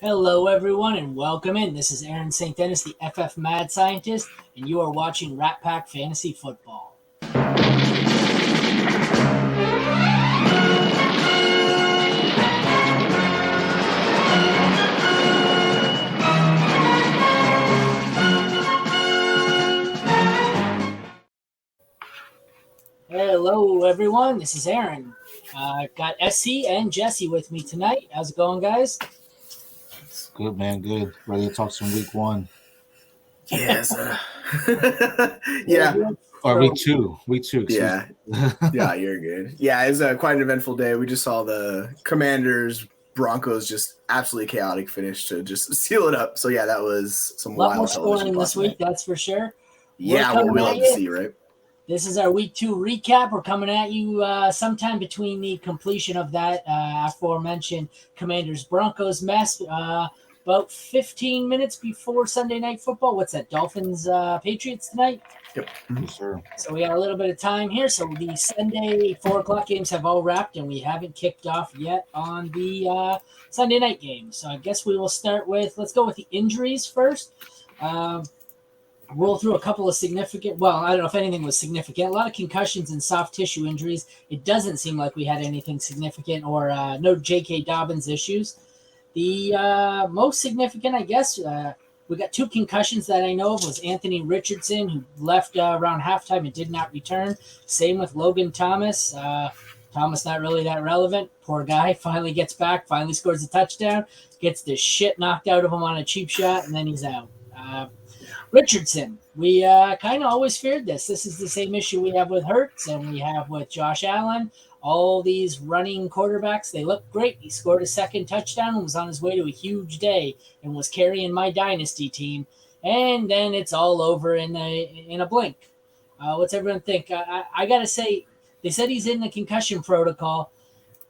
Hello, everyone, and welcome in. This is Aaron St. Dennis, the FF Mad Scientist, and you are watching Rat Pack Fantasy Football. Hello, everyone. This is Aaron. I've got SC and Jesse with me tonight. How's it going, guys? It's good, man. Good. Ready to talk some week one. Yes. Yeah. Or week two. Excuse me. Yeah, you're good. Yeah, it's quite an eventful day. We just saw the Commanders Broncos just absolutely chaotic finish to just seal it up. So yeah, that was some A lot wild more television scoring this week, tonight. that's for sure. Yeah, what we love to see, right? This is our week 2 recap. We're coming at you sometime between the completion of that aforementioned Commanders Broncos mess, about 15 minutes before Sunday Night Football. What's that? Dolphins Patriots tonight? Yep. Yes, sir. So we got a little bit of time here. So the Sunday 4 o'clock games have all wrapped, and we haven't kicked off yet on the Sunday night games. So I guess we will start with, let's go with the injuries first. Roll through a couple of significant, well, I don't know if anything was significant. A lot of concussions and soft tissue injuries. It doesn't seem like we had anything significant or no J.K. Dobbins issues. The most significant, I guess, we got 2 concussions that I know of was Anthony Richardson, who left around halftime and did not return. Same with Logan Thomas. Thomas not really that relevant. Poor guy finally gets back, finally scores a touchdown, gets the shit knocked out of him on a cheap shot, and then he's out. Richardson, we kind of always feared this. This is the same issue we have with Hurts and we have with Josh Allen. All these running quarterbacks, they look great. He scored a second touchdown and was on his way to a huge day and was carrying my dynasty team. And then it's all over in a blink. What's everyone think? I got to say, they said he's in the concussion protocol.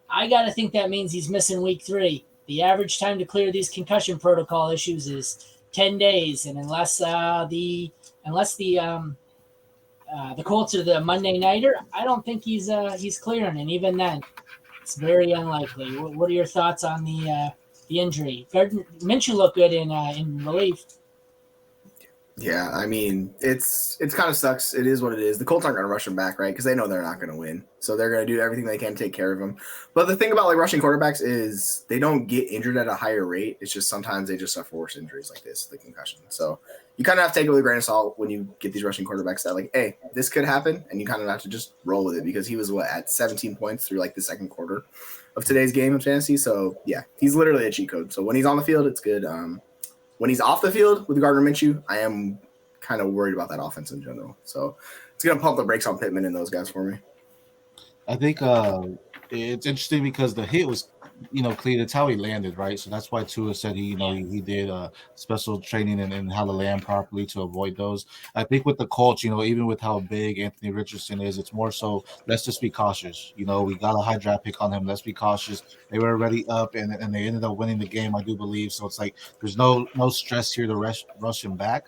I got to think that means he's missing week 3. The average time to clear these concussion protocol issues is 10 days, and unless the Colts are the Monday nighter, I don't think he's clearing, and even then, it's very unlikely. What are your thoughts on the injury? Minshew looked good in relief. Yeah, I mean, it's kind of sucks. It is what it is. The Colts aren't going to rush him back, right? Because they know they're not going to win. So they're going to do everything they can to take care of him. But the thing about like rushing quarterbacks is they don't get injured at a higher rate. It's just sometimes they just suffer worse injuries like this, the concussion. So you kind of have to take it with a grain of salt when you get these rushing quarterbacks that like, hey, this could happen. And you kind of have to just roll with it because he was at 17 points through like the second quarter of today's game of fantasy. So yeah, he's literally a cheat code. So when he's on the field, it's good. When he's off the field with Gardner Minshew, I am kind of worried about that offense in general. So it's going to pump the brakes on Pittman and those guys for me. I think it's interesting because the hit was, clean. It's how he landed, right? So that's why Tua said he did special training and how to land properly to avoid those. I think with the Colts, even with how big Anthony Richardson is, it's more so let's just be cautious. We got a high draft pick on him. Let's be cautious. They were already up and they ended up winning the game, I do believe. So it's like there's no stress here to rush him back.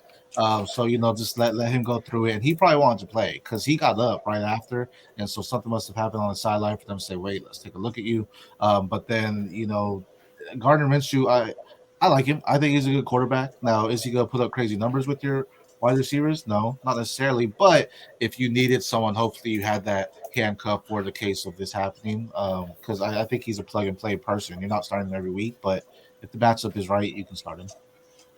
So just let him go through it, and he probably wanted to play because he got up right after, and so something must have happened on the sideline for them to say, "Wait, let's take a look at you." But then Gardner Minshew, I like him. I think he's a good quarterback. Now, is he going to put up crazy numbers with your wide receivers? No, not necessarily. But if you needed someone, hopefully you had that handcuff for the case of this happening. Because I think he's a plug and play person. You're not starting him every week, but if the matchup is right, you can start him.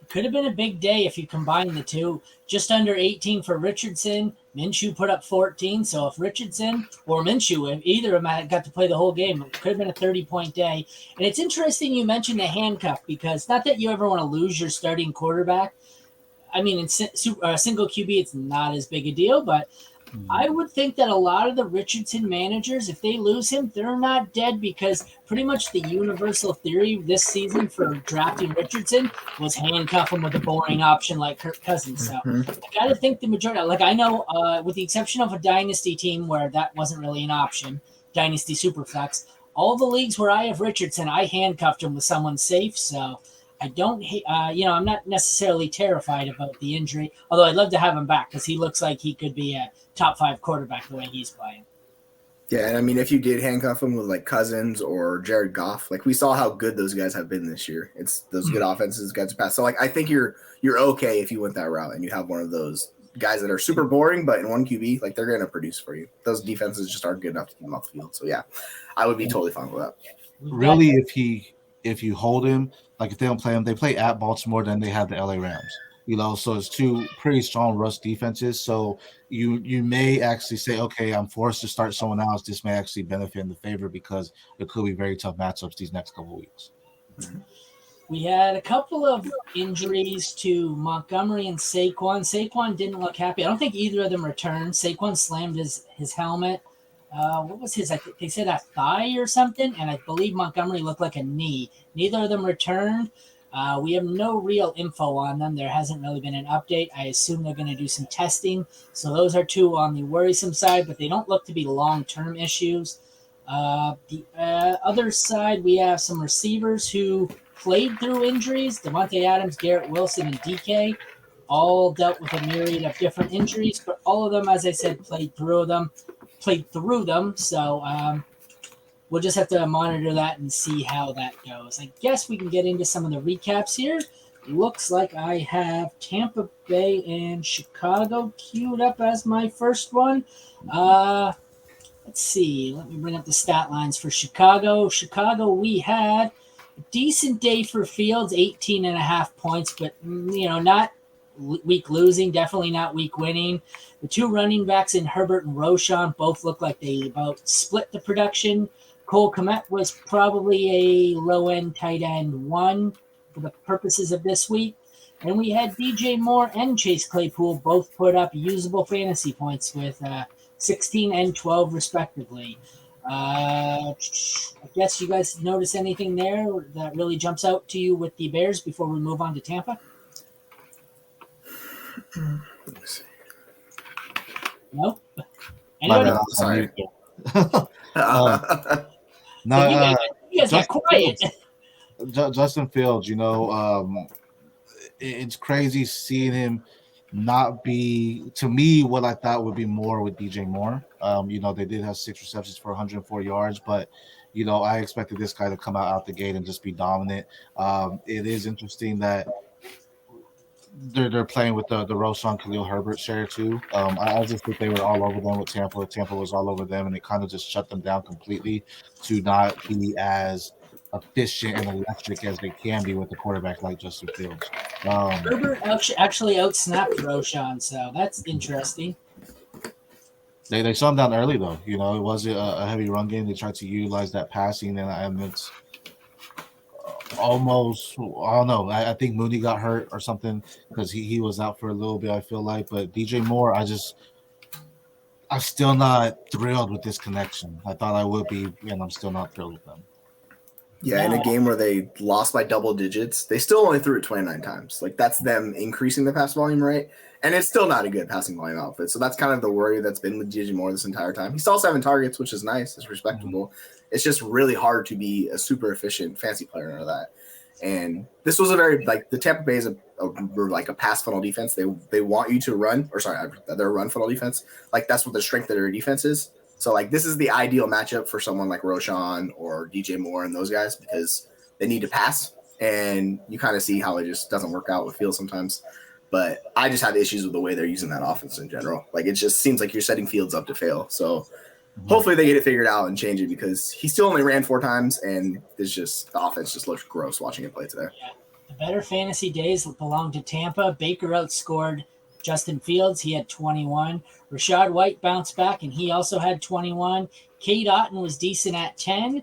Could have been a big day if you combine the two. Just under 18 for Richardson. Minshew put up 14. So if Richardson or Minshew, if either of them had got to play the whole game, it could have been a 30-point day. And it's interesting you mentioned the handcuff because not that you ever want to lose your starting quarterback. I mean, in single QB, it's not as big a deal, but I would think that a lot of the Richardson managers, if they lose him, they're not dead because pretty much the universal theory this season for drafting Richardson was handcuff him with a boring option like Kirk Cousins. So I got to think the majority, like I know with the exception of a dynasty team where that wasn't really an option, dynasty superflex, all the leagues where I have Richardson, I handcuffed him with someone safe. So I don't, I'm not necessarily terrified about the injury, although I'd love to have him back because he looks like he could be a top 5 quarterback the way he's playing. Yeah, and I mean, if you did handcuff him with like Cousins or Jared Goff, like we saw how good those guys have been this year. It's those good offenses, guys to pass. So like, I think you're okay if you went that route and you have one of those guys that are super boring, but in one QB, like they're going to produce for you. Those defenses just aren't good enough to keep them off the field. So yeah, I would be totally fine with that. Really, if you hold him, like if they don't play him, they play at Baltimore, then they have the LA Rams. So it's two pretty strong rush defenses. So you may actually say, okay, I'm forced to start someone else. This may actually benefit in the favor because it could be very tough matchups these next couple of weeks. We had a couple of injuries to Montgomery and Saquon. Saquon didn't look happy. I don't think either of them returned. Saquon slammed his helmet. What was his? I think they said a thigh or something, and I believe Montgomery looked like a knee. Neither of them returned. We have no real info on them. There hasn't really been an update. I assume they're going to do some testing. So those are two on the worrisome side, but they don't look to be long-term issues. The other side, we have some receivers who played through injuries. Devontae Adams, Garrett Wilson, and DK all dealt with a myriad of different injuries, but all of them, as I said, played through them. So we'll just have to monitor that and see how that goes. I guess we can get into some of the recaps here. Looks like I have Tampa Bay and Chicago queued up as my first one. Let's see. Let me bring up the stat lines for Chicago. Chicago, we had a decent day for Fields, 18.5 points, but, not week losing, definitely not week winning. The two running backs in Herbert and Roschon both look like they about split the production. Cole Kmet was probably a low-end tight end one for the purposes of this week. And we had DJ Moore and Chase Claypool both put up usable fantasy points with 16 and 12 respectively. I guess you guys notice anything there that really jumps out to you with the Bears before we move on to Tampa? Let me see. No? Anybody? Sorry. No, you guys got quiet. Justin Fields, it's crazy seeing him not be, to me, what I thought would be more with DJ Moore. They did have 6 receptions for 104 yards, but I expected this guy to come out the gate and just be dominant. It is interesting that they're playing with the Roschon Khalil Herbert share too. I just think they were all over them with Tampa. Tampa was all over them, and it kind of just shut them down completely to not be as efficient and electric as they can be with a quarterback like Justin Fields. Herbert actually outsnapped Roschon, so that's interesting. They shut him down early though. It was a heavy run game. They tried to utilize that passing, and it's almost, I don't know. I think Mooney got hurt or something because he was out for a little bit, I feel like. But DJ Moore, I'm still not thrilled with this connection. I thought I would be, and I'm still not thrilled with them. Yeah, in a game where they lost by double digits, they still only threw it 29 times. Like, that's them increasing the pass volume, right? And it's still not a good passing volume outfit. So that's kind of the worry that's been with DJ Moore this entire time. He saw 7 targets, which is nice. It's respectable. Mm-hmm. It's just really hard to be a super efficient fantasy player under that. And this was a very, the Tampa Bay is a pass funnel defense. They want you to run, they're a run funnel defense. That's what the strength of their defense is. So, this is the ideal matchup for someone like Roschon or DJ Moore and those guys because they need to pass. And you kind of see how it just doesn't work out with Fields sometimes. But I just have issues with the way they're using that offense in general. It just seems like you're setting Fields up to fail. So, hopefully they get it figured out and change it because he still only ran 4 times, and the offense just looks gross watching it play today. Yeah. The better fantasy days belong to Tampa. Baker outscored Justin Fields. He had 21. Rachaad White bounced back, and he also had 21. Cade Otton was decent at 10.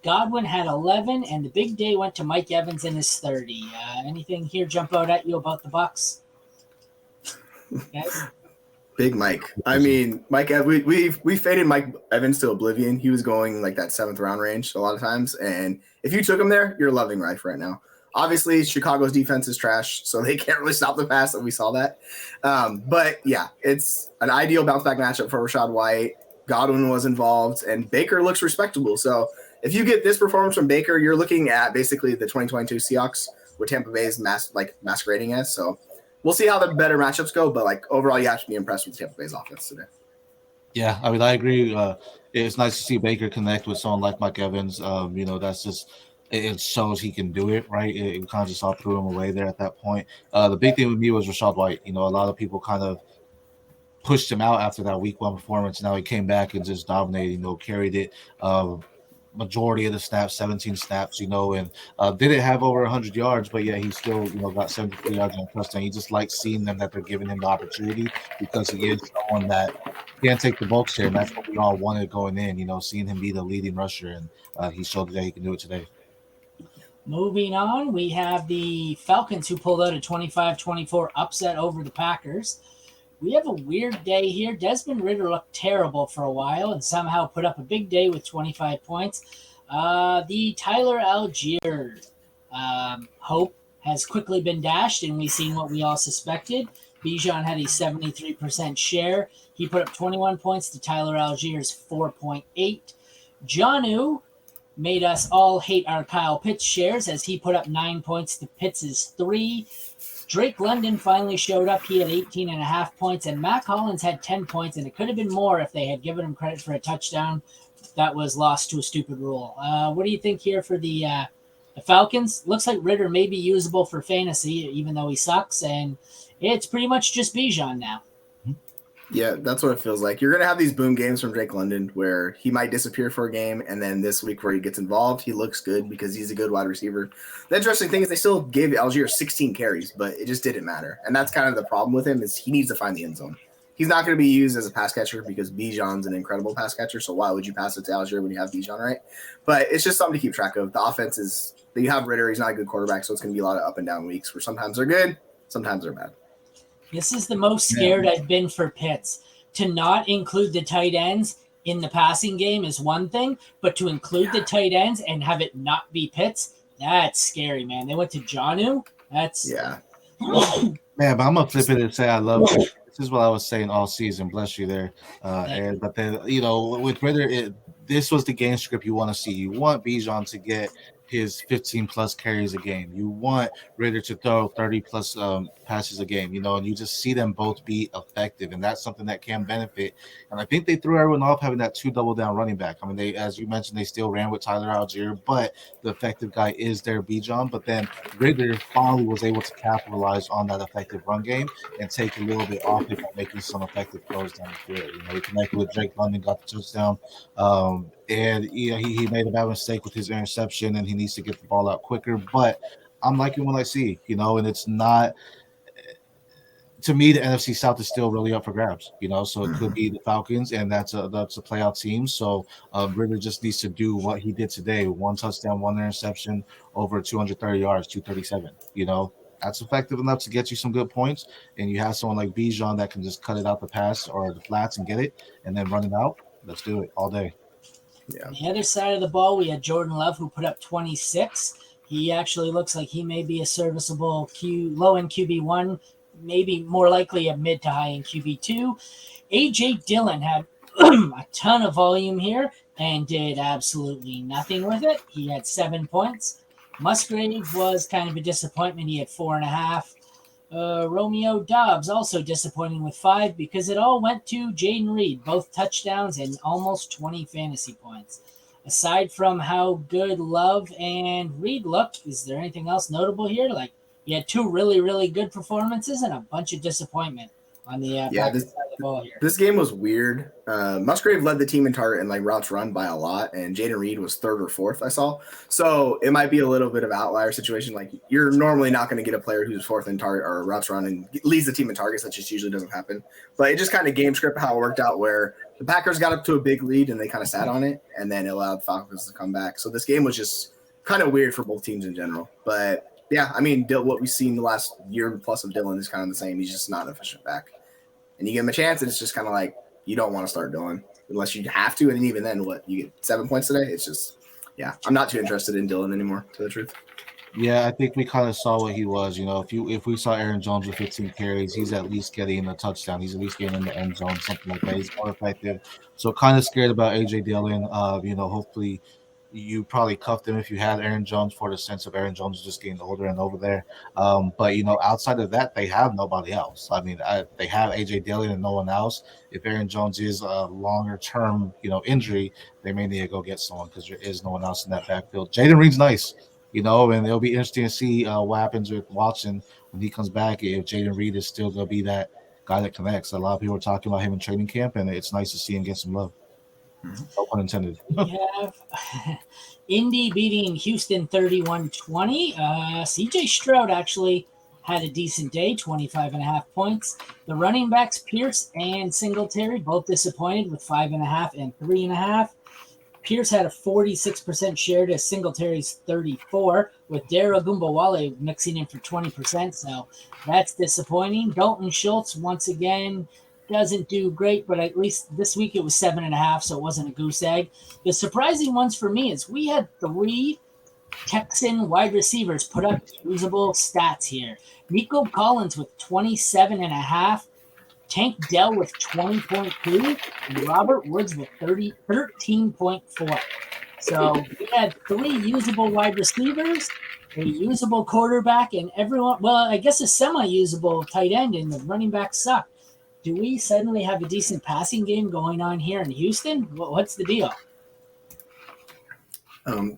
Godwin had 11, and the big day went to Mike Evans in his 30. Anything here jump out at you about the Bucs? Guys? Big Mike. I mean, we faded Mike Evans to oblivion. He was going that 7th round range a lot of times, and if you took him there, you're loving life right now. Obviously, Chicago's defense is trash, so they can't really stop the pass, and we saw that. But, yeah, it's an ideal bounce-back matchup for Rachaad White. Godwin was involved, and Baker looks respectable. So if you get this performance from Baker, you're looking at basically the 2022 Seahawks, what Tampa Bay is masquerading as. So we'll see how the better matchups go, but overall, you have to be impressed with Tampa Bay's offense today. Yeah, I mean, I agree. It's nice to see Baker connect with someone like Mike Evans. That's just it shows he can do it, right? It kind of just all threw him away there at that point. The big thing with me was Rashad White. A lot of people kind of pushed him out after that week one performance. Now he came back and just dominated, carried it. Majority of the snaps, 17 snaps, and didn't have over 100 yards, but yeah, he still, got 73 yards and a touchdown. He just likes seeing them that they're giving him the opportunity because he is someone that can take the bulk share, and that's what we all wanted going in, seeing him be the leading rusher, and he showed that he can do it today. Moving on, we have the Falcons who pulled out a 25-24 upset over the Packers. We have a weird day here. Desmond Ridder looked terrible for a while and somehow put up a big day with 25 points. The Tyler Algier hope has quickly been dashed, and we've seen what we all suspected. Bijan had a 73% share. He put up 21 points to Tyler Algier's 4.8. Jonnu made us all hate our Kyle Pitts shares as he put up 9 points to Pitts' 3. Drake London finally showed up. He had 18 and a half points, and Mac Hollins had 10 points, and it could have been more if they had given him credit for a touchdown that was lost to a stupid rule. What do you think here for the Falcons? Looks like Ridder may be usable for fantasy, even though he sucks, and it's pretty much just Bijan now. Yeah, that's what it feels like. You're going to have these boom games from Drake London where he might disappear for a game, and then this week where he gets involved, he looks good because he's a good wide receiver. The interesting thing is they still gave Algier 16 carries, but it just didn't matter. And that's kind of the problem with him is he needs to find the end zone. He's not going to be used as a pass catcher because Bijan's an incredible pass catcher, so why would you pass it to Algier when you have Bijan, right? But it's just something to keep track of. The offense is – you have Ridder. He's not a good quarterback, so it's going to be a lot of up and down weeks where sometimes they're good, sometimes they're bad. This is the most scared I've been for Pitts. To not include the tight ends in the passing game is one thing, but to include the tight ends and have it not be Pitts, that's scary, man. They went to Jonnu. That's man. But I'm gonna flip it and say I love it. This is what I was saying all season. Bless you there, Aaron. But then with Ridder, this was the game script you want to see. You want Bijan to get his 15 plus carries a game. You want Ridder to throw 30 plus passes a game, and you just see them both be effective, and that's something that can benefit. And I think they threw everyone off having that 2 double down running back. I mean, they, as you mentioned, they still ran with Tyler Algier, but the effective guy is their Bijan. But then Ridder finally was able to capitalize on that effective run game and take a little bit off it by making some effective throws down the field. He connected with Drake London, got the touchdown. And he made a bad mistake with his interception, and he needs to get the ball out quicker. But I'm liking what I see, and it's not. To me, the NFC South is still really up for grabs, So it could be the Falcons, and that's a playoff team. So Ridder just needs to do what he did today: 1 touchdown, 1 interception, over 230 yards, 237. That's effective enough to get you some good points. And you have someone like Bijan that can just cut it out the pass or the flats and get it, and then run it out. Let's do it all day. Yeah. On the other side of the ball, we had Jordan Love, who put up 26. He actually looks like he may be a serviceable low-end QB1, maybe more likely a mid to high-end QB2. A.J. Dillon had a ton of volume here and did absolutely nothing with it. He had 7 points. Musgrave was kind of a disappointment. He had 4.5. Romeo Dobbs also disappointing with 5 because it all went to Jaden Reed, both touchdowns and almost 20 fantasy points. Aside from how good Love and Reed looked, is there anything else notable here? Like, you had 2 really, really good performances and a bunch of disappointment on the back side of the ball here. This game was weird. Musgrave led the team in target and routes run by a lot, and Jaden Reed was 3rd or 4th, I saw. So it might be a little bit of outlier situation. Like, you're normally not going to get a player who's 4th in target or routes run and leads the team in targets. That just usually doesn't happen. But it just kind of game script how it worked out, where the Packers got up to a big lead and they kind of sat on it, and then it allowed Falcons to come back. So this game was just kind of weird for both teams in general. But yeah, I mean, what we've seen the last year plus of Dillon is kind of the same. He's just not an efficient back. And you give him a chance, and it's just kind of like you don't want to start Dillon unless you have to. And even then, you get 7 points today? It's just, yeah, I'm not too interested in Dillon anymore, to the truth. Yeah, I think we kind of saw what he was. If we saw Aaron Jones with 15 carries, he's at least getting a touchdown. He's at least getting in the end zone, something like that. He's more effective. So kind of scared about A.J. Dillon. Hopefully you probably cuffed him if you had Aaron Jones for the sense of Aaron Jones just getting older and over there. But outside of that, they have nobody else. I mean, they have AJ Dillon and no one else. If Aaron Jones is a longer term, injury, they may need to go get someone because there is no one else in that backfield. Jaden Reed's nice, and it'll be interesting to see what happens with Watson when he comes back. If Jaden Reed is still going to be that guy that connects. A lot of people are talking about him in training camp, and it's nice to see him get some love. No pun intended. We have Indy beating Houston 31-20. CJ Stroud actually had a decent day, 25.5 points. The running backs, Pierce and Singletary, both disappointed with 5.5 and 3.5. Pierce had a 46% share to Singletary's 34, with Dara Gumbawale mixing in for 20%, so that's disappointing. Dalton Schultz, once again, doesn't do great, but at least this week it was 7.5, so it wasn't a goose egg. The surprising ones for me is we had 3 Texan wide receivers put up usable stats here. Nico Collins with 27.5, Tank Dell with 20.2, and Robert Woods with 13.4. So we had 3 usable wide receivers, a usable quarterback, and everyone, well, I guess a semi-usable tight end, and the running back sucked. Do we suddenly have a decent passing game going on here in Houston? What's the deal?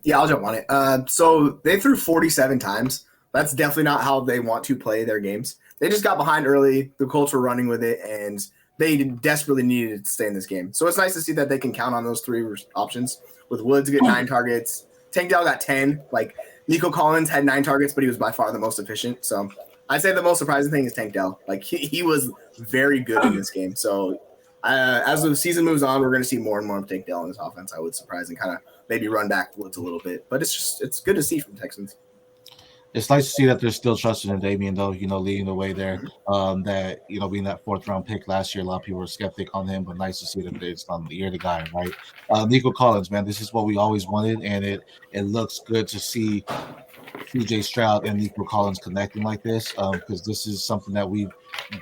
Yeah, I'll jump on it. So they threw 47 times. That's definitely not how they want to play their games. They just got behind early. The Colts were running with it, and they desperately needed to stay in this game. So it's nice to see that they can count on those 3 options. With Woods get 9 targets, Tank Dell got 10. Like Nico Collins had 9 targets, but he was by far the most efficient. So I'd say the most surprising thing is Tank Dell. Like he was very good in this game. So as the season moves on, we're going to see more and more of Tank Dell in this offense. I would surprise and kind of maybe run back Woods a little bit, but it's good to see from Texans. It's nice to see that they're still trusting in Damian, though, leading the way there. That, being that 4th-round pick last year, a lot of people were skeptic on him, but nice to see that it's on the year the guy, right? Nico Collins, man, this is what we always wanted, and it looks good to see CJ Stroud and Nico Collins connecting like this, because this is something that we've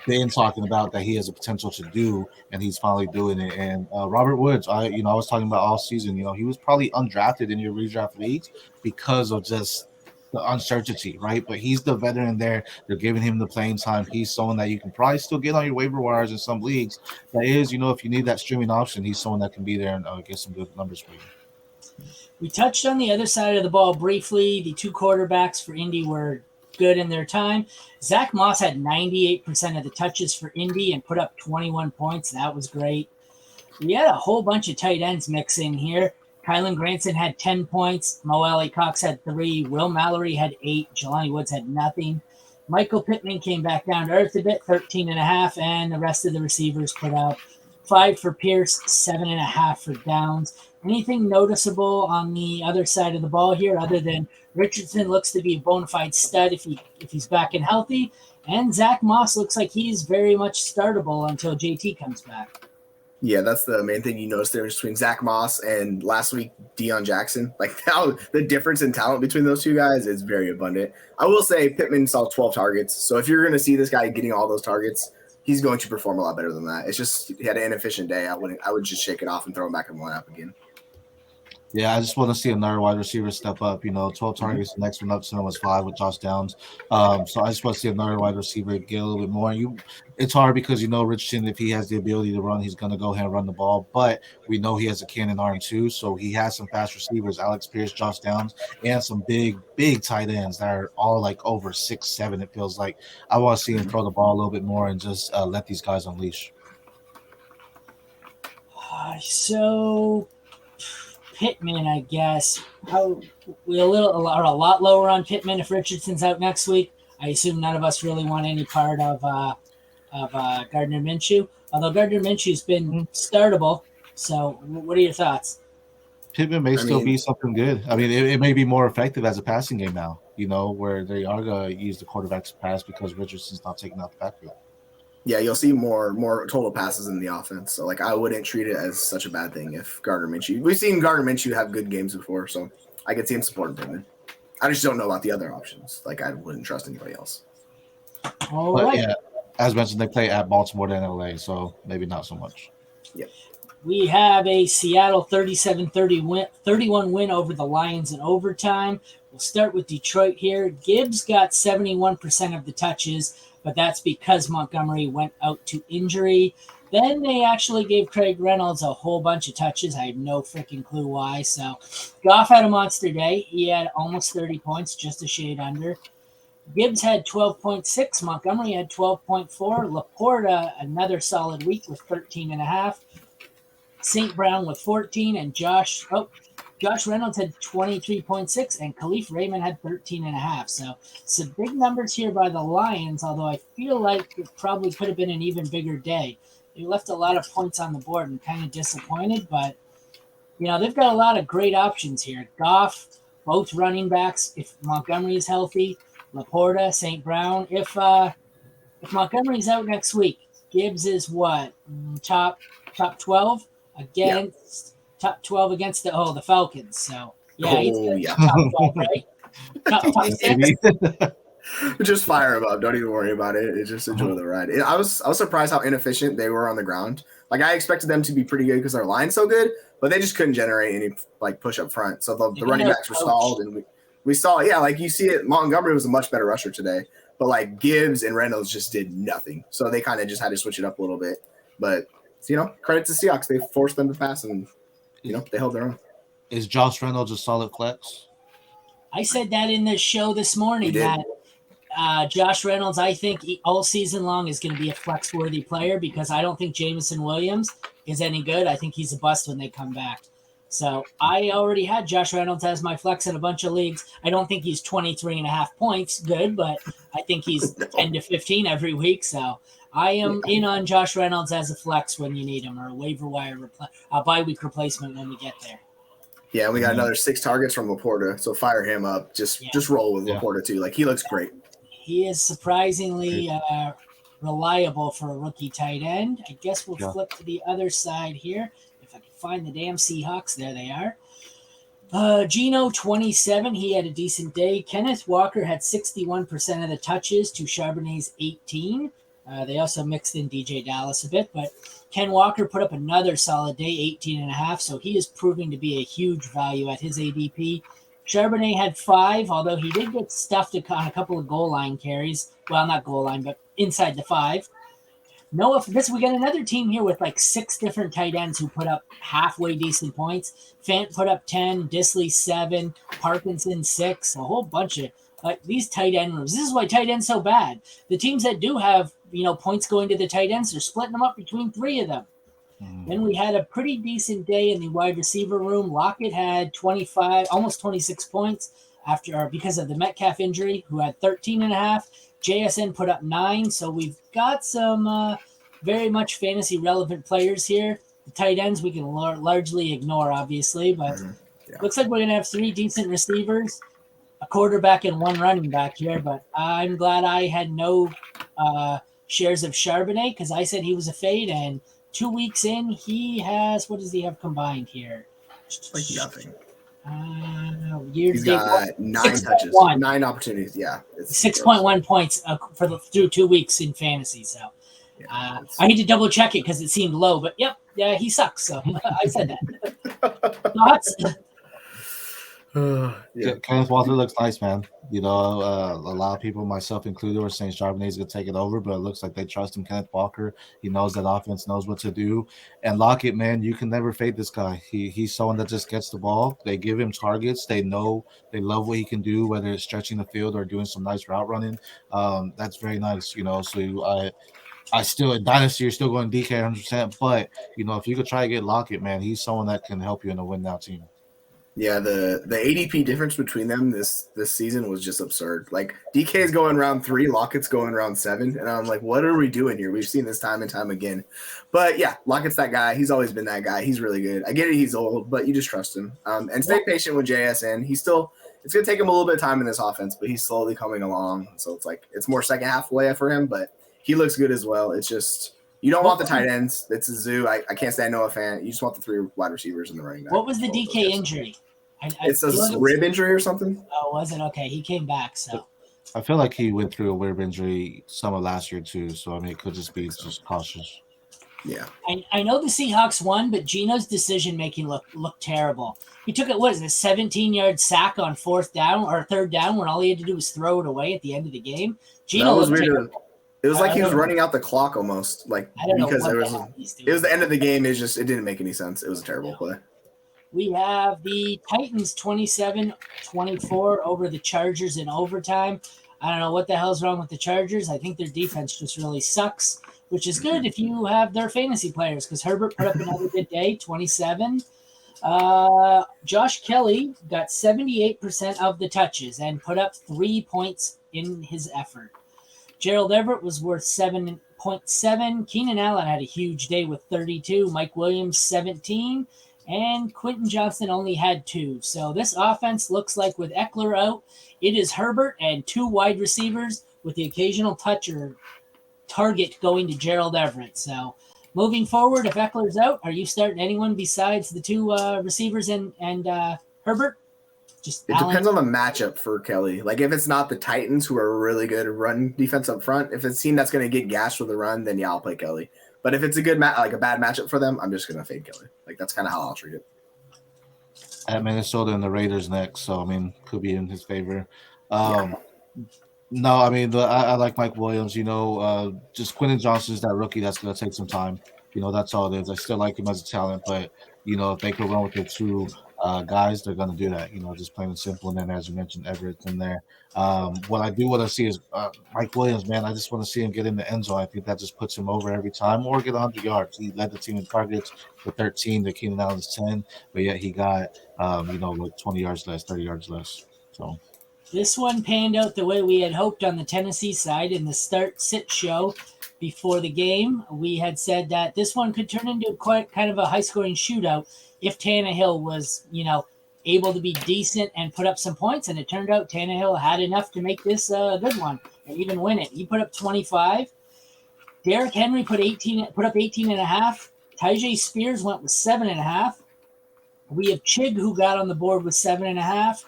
been talking about that he has a potential to do, and he's finally doing it. And Robert Woods, I was talking about all season, he was probably undrafted in your redraft leagues because of just the uncertainty, right? But he's the veteran there. They're giving him the playing time. He's someone that you can probably still get on your waiver wires in some leagues. That is, if you need that streaming option, he's someone that can be there and get some good numbers for you. We touched on the other side of the ball briefly. The 2 quarterbacks for Indy were good in their time. Zach Moss had 98% of the touches for Indy and put up 21 points. That was great. We had a whole bunch of tight ends mix in here. Kylan Granson had 10 points. Moeller Cox had 3. Will Mallory had 8. Jelani Woods had nothing. Michael Pittman came back down to earth a bit, 13.5, and the rest of the receivers put up 5 for Pierce, 7.5 for Downs. Anything noticeable on the other side of the ball here other than Richardson looks to be a bona fide stud if he's back and healthy, and Zach Moss looks like he's very much startable until JT comes back. Yeah, that's the main thing you notice there between Zach Moss and last week Deion Jackson. Like how the difference in talent between those 2 guys is very abundant. I will say Pittman saw 12 targets, so if you're going to see this guy getting all those targets, he's going to perform a lot better than that. It's just he had an inefficient day. I would just shake it off and throw him back in the lineup again. Yeah, I just want to see another wide receiver step up. 12 targets. The next one up to him was 5 with Josh Downs. So I just want to see another wide receiver get a little bit more. It's hard because Richardson, if he has the ability to run, he's going to go ahead and run the ball. But we know he has a cannon arm too, so he has some fast receivers: Alex Pierce, Josh Downs, and some big tight ends that are all like over 6'7". It feels like I want to see him throw the ball a little bit more and just let these guys unleash. So Pittman, I guess. We're a lot lower on Pittman if Richardson's out next week. I assume none of us really want any part of Gardner Minshew. Although Gardner Minshew's been startable. So what are your thoughts? Pittman may still be something good. I mean, it may be more effective as a passing game now, where they are going to use the quarterback's pass because Richardson's not taking out the backfield. Yeah, you'll see more total passes in the offense. So, I wouldn't treat it as such a bad thing if Gardner Minshew. We've seen Gardner Minshew have good games before, so I could see him supporting Pittman. I just don't know about the other options. I wouldn't trust anybody else. All right. Yeah, as mentioned, they play at Baltimore than LA, so maybe not so much. Yep. We have a Seattle 31 win over the Lions in overtime. We'll start with Detroit here. Gibbs got 71% of the touches, but that's because Montgomery went out to injury. Then they actually gave Craig Reynolds a whole bunch of touches. I have no freaking clue why. So Goff had a monster day. He had almost 30 points, just a shade under. Gibbs had 12.6. Montgomery had 12.4. Laporta, another solid week with 13.5. St. Brown with 14, and Josh Reynolds had 23.6, and Khalif Raymond had 13.5. So some big numbers here by the Lions, although I feel like it probably could have been an even bigger day. They left a lot of points on the board and kind of disappointed, but they've got a lot of great options here. Goff, both running backs, if Montgomery is healthy, Laporta, St. Brown. If Montgomery's out next week, Gibbs is what? Top 12 against top 12 against the Falcons. So he's top 12, right? top 6. Just fire him up. Don't even worry about it. Just enjoy the ride. I was surprised how inefficient they were on the ground. Like I expected them to be pretty good because their line's so good, but they just couldn't generate any push up front. So the running backs were stalled, and we saw you see it. Montgomery was a much better rusher today, but Gibbs and Reynolds just did nothing. So they kind of just had to switch it up a little bit. But credit to Seahawks. They forced them to pass, and they held their own. Is Josh Reynolds a solid flex? I said that in the show this morning that Josh Reynolds, I think all season long is going to be a flex-worthy player because I don't think Jameson Williams is any good. I think he's a bust when they come back. So I already had Josh Reynolds as my flex in a bunch of leagues. I don't think he's 23.5 points good, but I think he's 10 to 15 every week. So I am in on Josh Reynolds as a flex when you need him, or a waiver wire bye-week replacement when we get there. Yeah, we got another 6 targets from Laporta, so fire him up. Just roll with Laporta too. He looks great. He is surprisingly reliable for a rookie tight end. I guess we'll flip to the other side here. If I can find the damn Seahawks, there they are. Geno, 27. He had a decent day. Kenneth Walker had 61% of the touches to Charbonnet's 18. They also mixed in DJ Dallas a bit, but Ken Walker put up another solid day, 18.5. So he is proving to be a huge value at his ADP. Charbonnet had 5, although he did get stuffed on a couple of goal line carries. Well, not goal line, but inside the 5. We got another team here with 6 different tight ends who put up halfway decent points. Fant put up 10, Disley 7, Parkinson 6, a whole bunch of these tight end rooms. This is why tight end's so bad. The teams that do have points going to the tight ends, they're splitting them up between 3 of them. Then we had a pretty decent day in the wide receiver room. Lockett had 25, almost 26 points because of the Metcalf injury, who had 13.5. JSN put up 9. So we've got some very much fantasy relevant players here. The tight ends we can largely ignore, obviously, but looks like we're going to have 3 decent receivers, a quarterback, and 1 running back here. But I'm glad I had no shares of Charbonnet because I said he was a fade, and 2 weeks in, he has, what does he have combined here? Nothing. He's got 9 touches, 9 opportunities. Yeah. 6.1 points through 2 weeks in fantasy. So I need to double check it because it seemed low, but he sucks. So I said that. Thoughts? Kenneth Walker looks nice, man. A lot of people, myself included, were saying Charbonnet's gonna take it over, but it looks like they trust him. Kenneth Walker, he knows that offense, knows what to do. And Lockett, man, you can never fade this guy. He's someone that just gets the ball. They give him targets. They know they love what he can do, whether it's stretching the field or doing some nice route running. That's very nice, So I still in Dynasty, you're still going DK 100%. But if you could try to get Lockett, man, he's someone that can help you in a win now team. Yeah, the ADP difference between them this season was just absurd. DK is going round 3, Lockett's going round 7, and I'm like, what are we doing here? We've seen this time and time again. But yeah, Lockett's that guy. He's always been that guy. He's really good. I get it, he's old, but you just trust him. And stay patient with JSN. It's gonna take him a little bit of time in this offense, but he's slowly coming along. So it's more second half play for him, but he looks good as well. It's just you don't want the tight ends. It's a zoo. I can't say Noah Fant. You just want the 3 wide receivers in the running back. What was the DK injury? It's a rib injury or something. Oh, was it? Okay, he came back. So I feel like he went through a rib injury some of last year too. So it could just be just cautious. Yeah. I know the Seahawks won, but Geno's decision making looked terrible. He took it, what is it, a 17-yard sack on fourth down or third down when all he had to do was throw it away at the end of the game. That Geno was looked weird. terrible. It was like he was running out the clock almost, like I don't know because what it the was hell he's doing. it was the end of the game. It didn't make any sense. It was a terrible play. We have the Titans 27-24 over the Chargers in overtime. I don't know what the hell's wrong with the Chargers. I think their defense just really sucks, which is good if you have their fantasy players because Herbert put up another good day, 27. Josh Kelly got 78% of the touches and put up 3 points in his effort. Gerald Everett was worth 7.7. Keenan Allen had a huge day with 32. Mike Williams, 17. And Quentin Johnson only had 2. So this offense looks like with Eckler out, it is Herbert and 2 wide receivers with the occasional touch or target going to Gerald Everett. So moving forward, if Eckler's out, are you starting anyone besides the 2 receivers and Herbert? It depends on the matchup for Kelly. Like if it's not the Titans who are really good at run defense up front, if it's a team that's going to get gashed with a run, then yeah, I'll play Kelly. But if it's a good like a bad matchup for them, I'm just going to fade Kelly. Like that's kind of how I'll treat it. At Minnesota and the Raiders next, so I mean, could be in his favor. No, I mean, I like Mike Williams. Just Quentin Johnson's that rookie that's going to take some time. That's all it is. I still like him as a talent, but if they could run with the 2 guys, they're going to do that. Just plain and simple. And then, as you mentioned, Everett in there. What I do want to see is Mike Williams. Man, I just want to see him get in the end zone. I think that just puts him over every time, or get 100 yards. He led the team in targets with 13. The Keenan Allen's 10, but yet he got like 20 yards less, 30 yards less. So. This one panned out the way we had hoped on the Tennessee side in the start-sit show before the game. We had said that this one could turn into quite kind of a high-scoring shootout if Tannehill was, able to be decent and put up some points. And it turned out Tannehill had enough to make this a good one and even win it. He put up 25. Derrick Henry put up 18 and a half. Tyjae Spears went with 7.5. We have Chig who got on the board with 7.5.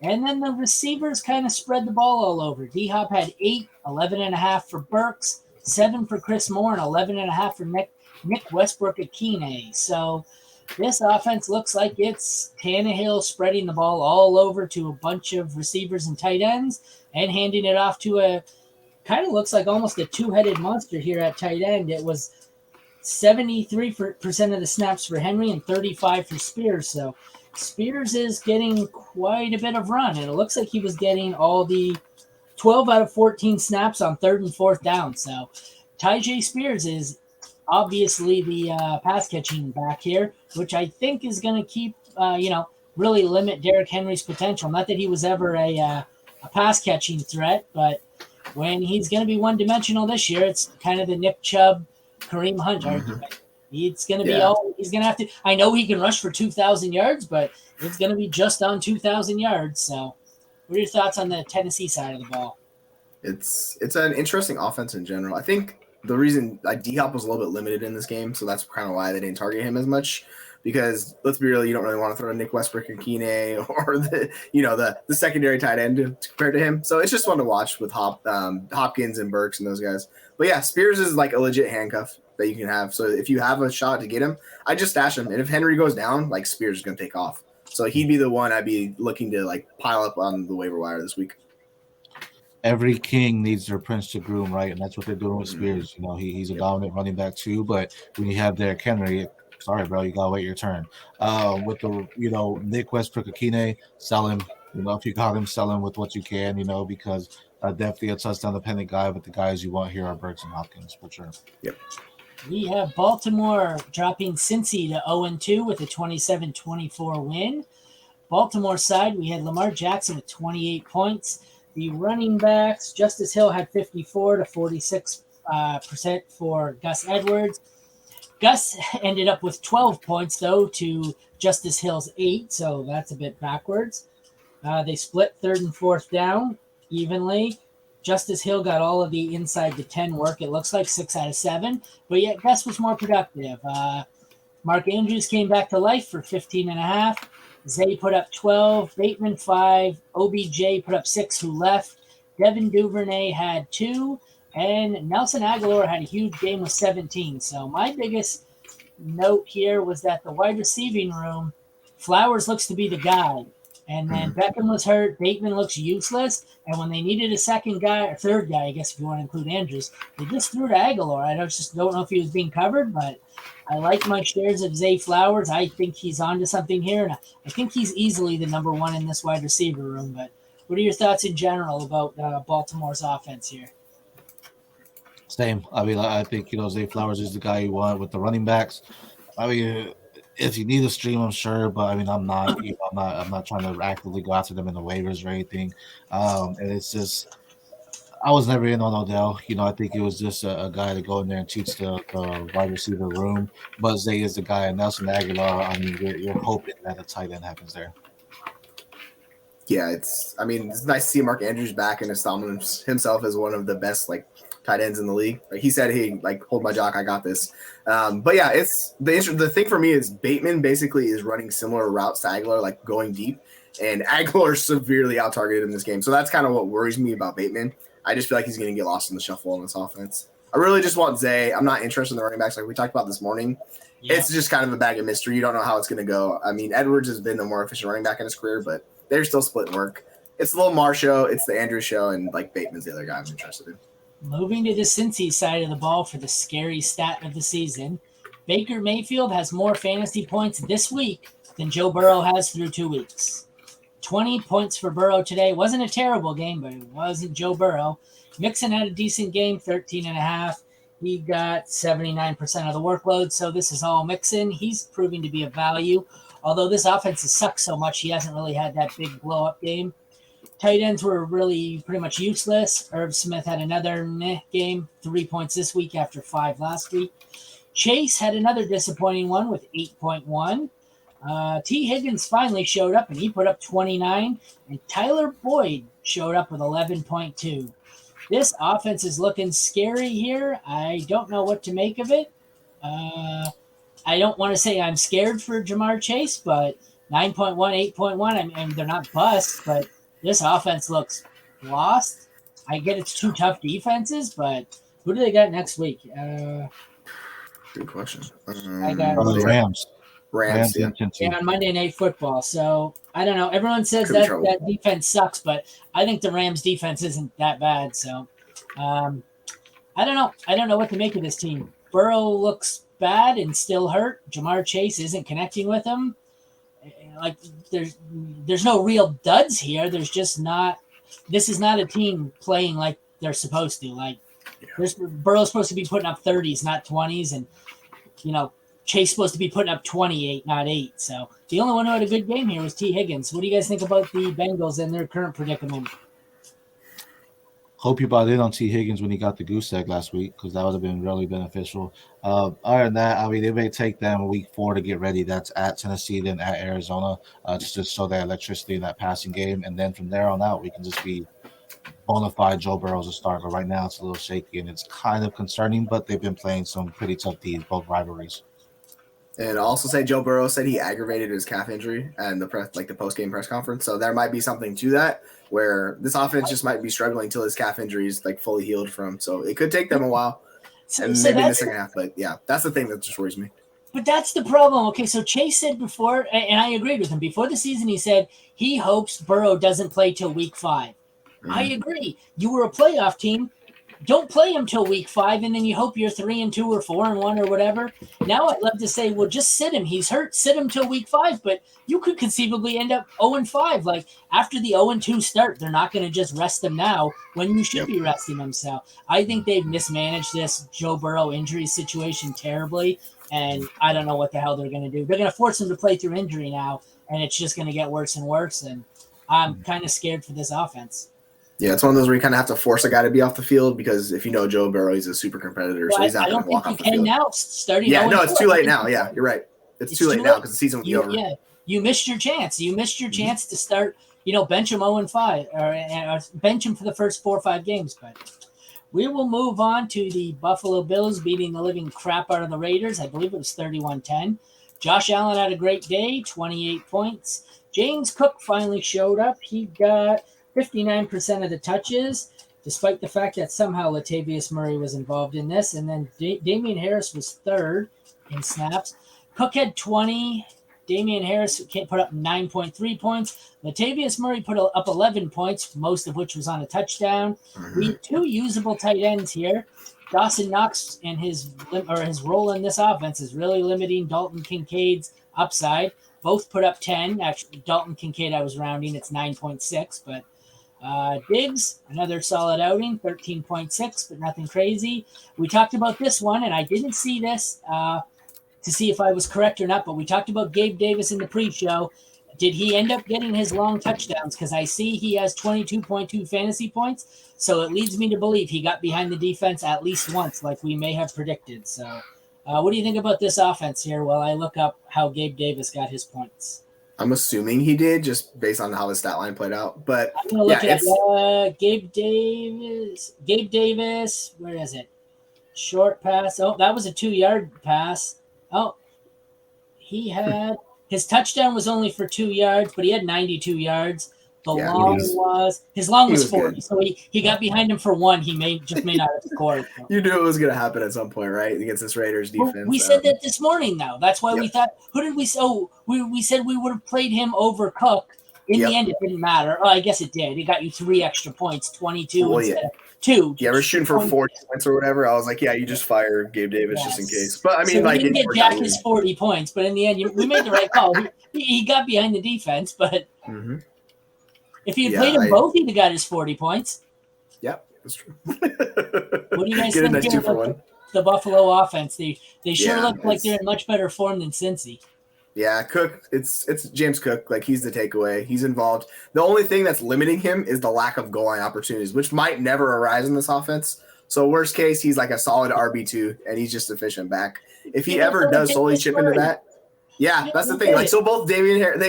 And then the receivers kind of spread the ball all over. D-Hop had 8, 11.5 for Burks, 7 for Chris Moore, and 11.5 for Nick Westbrook-Akine. So this offense looks like it's Tannehill spreading the ball all over to a bunch of receivers and tight ends and handing it off to a kind of looks like almost a 2-headed monster here at tight end. It was 73% of the snaps for Henry and 35 for Spears. So Spears is getting quite a bit of run, and it looks like he was getting all the 12 out of 14 snaps on 3rd and 4th down. So Tyjae Spears is obviously the pass-catching back here, which I think is going to keep, really limit Derrick Henry's potential. Not that he was ever a pass-catching threat, but when he's going to be one-dimensional this year, it's kind of the Nick Chubb, Kareem Hunt argument. It's going to be he's going to have to. I know he can rush for 2,000 yards, but it's going to be just on 2,000 yards. So, what are your thoughts on the Tennessee side of the ball? It's an interesting offense in general. I think the reason D-Hop was a little bit limited in this game, so that's kind of why they didn't target him as much. Because let's be real, you don't really want to throw Nick Westbrook-Akine or the secondary tight end compared to him. So it's just fun to watch with Hopkins and Burks and those guys. But yeah, Spears is like a legit handcuff that you can have. So if you have a shot to get him, I just stash him. And if Henry goes down, like Spears is going to take off. So he'd be the one I'd be looking to like pile up on the waiver wire this week. Every king needs their prince to groom, right? And that's what they're doing with Spears. He's a dominant running back too. But when you have Derrick Henry, sorry, bro, you gotta wait your turn. With the Nick Westbrook-Akine, sell him. If you got him, sell him with what you can. Because definitely a touchdown dependent guy. But the guys you want here are Burks and Hopkins for sure. Yep. We have Baltimore dropping Cincy to 0-2 with a 27-24 win. Baltimore side, we had Lamar Jackson with 28 points. The running backs, Justice Hill had 54 to 46% for Gus Edwards. Gus ended up with 12 points, though, to Justice Hill's 8, so that's a bit backwards. They split 3rd and 4th down evenly. Justice Hill got all of the inside the 10 work. It looks like 6 out of 7, but yet Gus was more productive. Mark Andrews came back to life for 15.5. Zay put up 12, Bateman 5, OBJ put up 6 who left. Devin Duvernay had 2, And Nelson Aguilar had a huge game with 17. So my biggest note here was that the wide receiving room, Flowers looks to be the guy. And then Beckham was hurt. Bateman looks useless. And when they needed a second guy or third guy, I guess if you want to include Andrews, they just threw to Aguilar. I just don't know if he was being covered, but I like my shares of Zay Flowers. I think he's onto something here. And I think he's easily the number one in this wide receiver room. But what are your thoughts in general about Baltimore's offense here? Same. I mean, I think Zay Flowers is the guy you want with the running backs. I mean, if you need a stream, I'm sure, but I mean, I'm not. I'm not trying to actively go after them in the waivers or anything. And it's just, I was never in on Odell. I think it was just a guy to go in there and teach the wide receiver room. But Zay is the guy, and Nelson Aguilar. I mean, you're hoping that a tight end happens there. Yeah, it's nice to see Mark Andrews back and establish himself as one of the best tight ends in the league. Like he said, "Hey, hold my jock, I got this." But yeah, it's the thing for me is Bateman basically is running similar routes to Aguilar, going deep, and Aguilar severely out targeted in this game. So that's kind of what worries me about Bateman. I just feel like he's going to get lost in the shuffle on this offense. I really just want Zay. I'm not interested in the running backs like we talked about this morning. Yeah. It's just kind of a bag of mystery. You don't know how it's going to go. I mean, Edwards has been the more efficient running back in his career, but they're still splitting work. It's the Lamar show. It's the Andrews show, and Bateman's the other guy I'm interested in. Moving to the Cincy side of the ball for the scary stat of the season, Baker Mayfield has more fantasy points this week than Joe Burrow has through 2 weeks. 20 points for Burrow today. Wasn't a terrible game, but it wasn't Joe Burrow. Mixon had a decent game, 13.5. He got 79% of the workload, so this is all Mixon. He's proving to be a value. Although this offense has sucked so much, he hasn't really had that big blow-up game. Tight ends were really pretty much useless. Irv Smith had another game, 3 points this week after 5 last week. Chase had another disappointing one with 8.1. T. Higgins finally showed up, and he put up 29. And Tyler Boyd showed up with 11.2. This offense is looking scary here. I don't know what to make of it. I don't want to say I'm scared for Jamar Chase, but 9.1, 8.1, I mean, they're not busts, but this offense looks lost. I get it's 2 tough defenses, but who do they got next week? Good question. I got the Rams. Rams, yeah. On Monday Night Football. So, I don't know. Everyone says that defense sucks, but I think the Rams defense isn't that bad. So, I don't know. I don't know what to make of this team. Burrow looks bad and still hurt. Jamar Chase isn't connecting with him. There's no real duds here. There's just not. This is not a team playing like they're supposed to. Burrow's supposed to be putting up 30s, not 20s, and Chase supposed to be putting up 28, not 8. So the only one who had a good game here was T. Higgins. What do you guys think about the Bengals and their current predicament? Hope you bought in on T. Higgins when he got the goose egg last week, because that would have been really beneficial. Other than that, I mean, it may take them week 4 to get ready. That's at Tennessee, then at Arizona, just to show that electricity in that passing game. And then from there on out, we can just be bona fide Joe Burrow's a starter. But right now, it's a little shaky, and it's kind of concerning, but they've been playing some pretty tough teams, both rivalries. And I'll also say Joe Burrow said he aggravated his calf injury and the post-game press conference. So there might be something to that, where this offense just might be struggling until his calf injury is fully healed from. So it could take them a while, and maybe in the second half. But yeah, that's the thing that just worries me. But that's the problem. Okay, so Chase said before, and I agreed with him, before the season he said he hopes Burrow doesn't play till week 5. Mm-hmm. I agree. You were a playoff team. Don't play him till week 5, and then you hope you're 3-2 or 4-1 or whatever. Now I'd love to say, well, just sit him. He's hurt. Sit him till week 5, but you could conceivably end up 0-5. After the 0-2 start, they're not going to just rest him now when you should be resting him. So I think they've mismanaged this Joe Burrow injury situation terribly, and I don't know what the hell they're going to do. They're going to force him to play through injury now, and it's just going to get worse and worse, and I'm kind of scared for this offense. Yeah, it's one of those where you kind of have to force a guy to be off the field, because if you know Joe Burrow, he's a super competitor, so he's not going to walk off the field. Now, starting it's too late now. Yeah, you're right. It's too late now because the season will be over. Yeah, you missed your chance. You missed your chance to start, bench him 0-5 or bench him for the first 4 or 5 games. But we will move on to the Buffalo Bills beating the living crap out of the Raiders. I believe it was 31-10. Josh Allen had a great day, 28 points. James Cook finally showed up. He got 59% of the touches. despite the fact that somehow Latavius Murray was involved in this. And then Damian Harris was third in snaps. Cook had 20. Damian Harris put up 9.3 points. Latavius Murray put up 11 points, most of which was on a touchdown. We had 2 usable tight ends here. Dawson Knox and his role in this offense is really limiting Dalton Kincaid's upside. Both put up 10. Actually, Dalton Kincaid, I was rounding. It's 9.6. But Diggs, another solid outing, 13.6, but nothing crazy. We talked about this one, and I didn't see this to see if I was correct or not, but we talked about Gabe Davis in the pre-show. Did he end up getting his long touchdowns? Because I see he has 22.2 fantasy points, so it leads me to believe he got behind the defense at least once, like we may have predicted. So what do you think about this offense here while I look up how Gabe Davis got his points? I'm assuming he did just based on how the stat line played out. But I'm going to look at Gabe Davis. Gabe Davis, where is it? Short pass. Oh, that was a 2-yard pass. Oh, he had his touchdown was only for 2 yards, but he had 92 yards. The long was 40, good. So he got behind him for 1. He may not have scored. You knew it was going to happen at some point, right? Against this Raiders defense. Well, we said that this morning, though. That's why we thought. Who did we? Oh, we said we would have played him over Cook. In the end, it didn't matter. Oh, I guess it did. It got you 3 extra points, 22 instead of 2. Yeah, we're shooting for 40 points or whatever. I was like, yeah, you just fire Gabe Davis just in case. But I mean, so like, we didn't get Jack his 40 points, but in the end, we made the right call. He got behind the defense, but if he had played them both, he'd have got his 40 points. Yep, that's true. What do you guys think about the Buffalo offense? They sure look like they're in much better form than Cincy. Yeah, Cook, it's James Cook. Like, he's the takeaway. He's involved. The only thing that's limiting him is the lack of goal line opportunities, which might never arise in this offense. So worst case, he's like a solid RB2, and he's just efficient back. If he ever does solely chip into that, that's the thing. Like, so both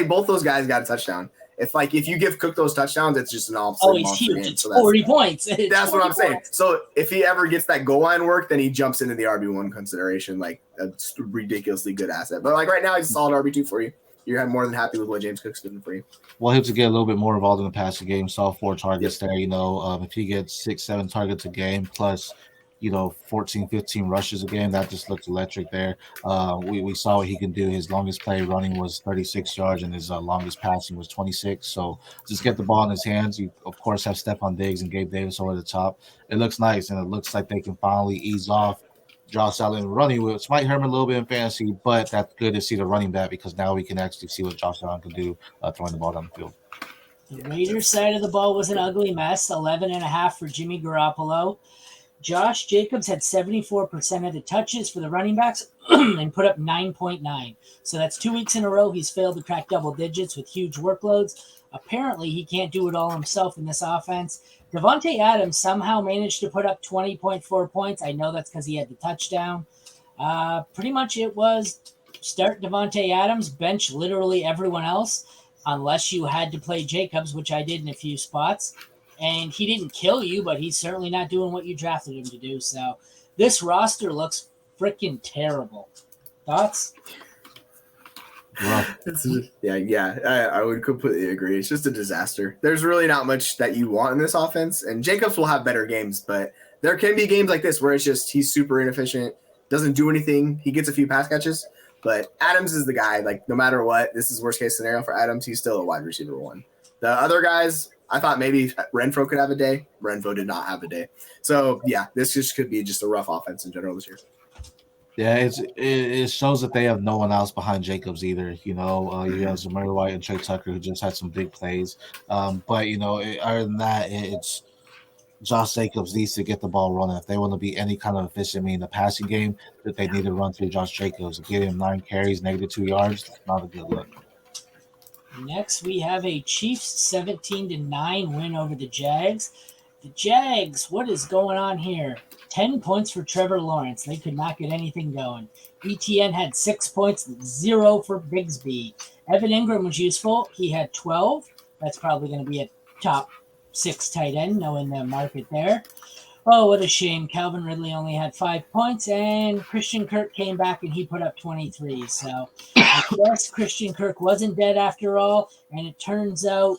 both those guys got a touchdown. If you give Cook those touchdowns, it's just an all-star. Oh, he's huge. It's 40 points. That's what I'm saying. So if he ever gets that goal line work, then he jumps into the RB1 consideration, like a ridiculously good asset. But like right now, he's a solid RB2 for you. You're more than happy with what James Cook's doing for you. Well, he has to get a little bit more involved in the passing game. Saw 4 targets there. If he gets 6-7 targets a game plus, 14, 15 rushes a game, that just looks electric there. We saw what he can do. His longest play running was 36 yards, and his longest passing was 26. So just get the ball in his hands. You, of course, have Stephon Diggs and Gabe Davis over the top. It looks nice, and it looks like they can finally ease off Josh Allen running, which might hurt him a little bit in fantasy, but that's good to see the running back because now we can actually see what Josh Allen can do throwing the ball down the field. The Raiders side of the ball was an ugly mess, 11.5 for Jimmy Garoppolo. Josh Jacobs had 74% of the touches for the running backs and put up 9.9. So that's 2 weeks in a row he's failed to crack double digits with huge workloads. Apparently, he can't do it all himself in this offense. Devontae Adams somehow managed to put up 20.4 points. I know that's because he had the touchdown. Pretty much it was start Devontae Adams, bench literally everyone else, unless you had to play Jacobs, which I did in a few spots. And he didn't kill you, but he's certainly not doing what you drafted him to do. So this roster looks freaking terrible. Thoughts? Well, I would completely agree. It's just a disaster. There's really not much that you want in this offense, and Jacobs will have better games, but there can be games like this where it's just he's super inefficient, doesn't do anything. He gets a few pass catches, but Adams is the guy. Like, no matter what, this is worst case scenario for Adams. He's still a wide receiver 1. The other guys, I thought maybe Renfro could have a day. Renfro did not have a day. So, this just could be just a rough offense in general this year. Yeah, it shows that they have no one else behind Jacobs either. You have Romero White and Trey Tucker who just had some big plays. But, other than that, it's Josh Jacobs needs to get the ball running. If they want to be any kind of efficient in the passing game, that they need to run through Josh Jacobs. Get him 9 carries, -2 yards. That's not a good look. Next, we have a Chiefs 17-9 win over the Jags. The Jags, what is going on here? 10 points for Trevor Lawrence. They could not get anything going. ETN had 6 points, 0 for Bigsby. Evan Ingram was useful. He had 12. That's probably going to be a top 6 tight end, knowing the market there. Oh, what a shame. Calvin Ridley only had 5 points, and Christian Kirk came back and he put up 23. So I guess Christian Kirk wasn't dead after all, and it turns out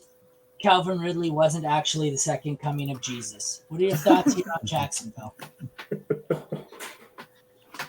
Calvin Ridley wasn't actually the second coming of Jesus. What are your thoughts here on Jacksonville?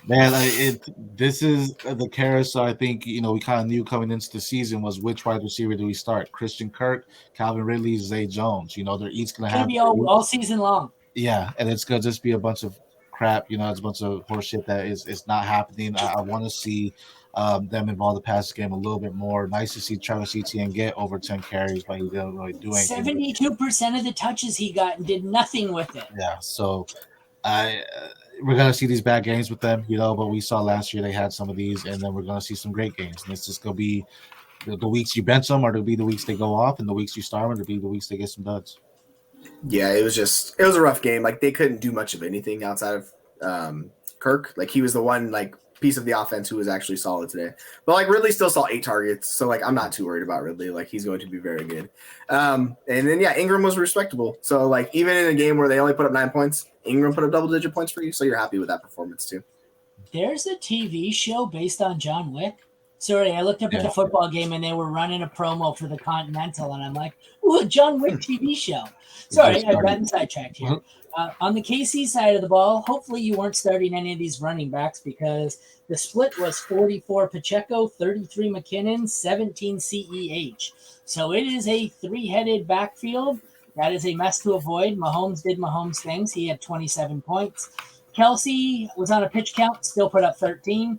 Man, this is the carousel. I think we kind of knew coming into the season was which wide receiver do we start? Christian Kirk, Calvin Ridley, Zay Jones. They're each going to have be all season long. Yeah, and it's going to just be a bunch of crap. It's a bunch of horseshit that is not happening. I want to see them involve the pass game a little bit more. Nice to see Travis Etienne get over 10 carries, but he didn't really do anything. 72% of the touches he got and did nothing with it. Yeah, so we're gonna see these bad games with them, but we saw last year they had some of these, and then we're gonna see some great games. And it's just gonna be the weeks you bench them, or it'll be the weeks they go off, and the weeks you start them, it'll be the weeks they get some duds. Yeah, it was a rough game. Like they couldn't do much of anything outside of Kirk. Like he was the one piece of the offense who was actually solid today. But Ridley still saw 8 targets, so I'm not too worried about Ridley. He's going to be very good. And then Ingram was respectable. So even in a game where they only put up 9 points, Ingram put up double-digit points for you, so you're happy with that performance too. There's a TV show based on John Wick. Sorry, I looked up at the football game and they were running a promo for the Continental, and I'm like, ooh, a John Wick TV show. Sorry, I've gotten sidetracked here. On the KC side of the ball, hopefully you weren't starting any of these running backs because the split was 44 Pacheco, 33 McKinnon, 17 CEH. So it is a 3-headed backfield. That is a mess to avoid. Mahomes did Mahomes things. He had 27 points. Kelsey was on a pitch count, still put up 13.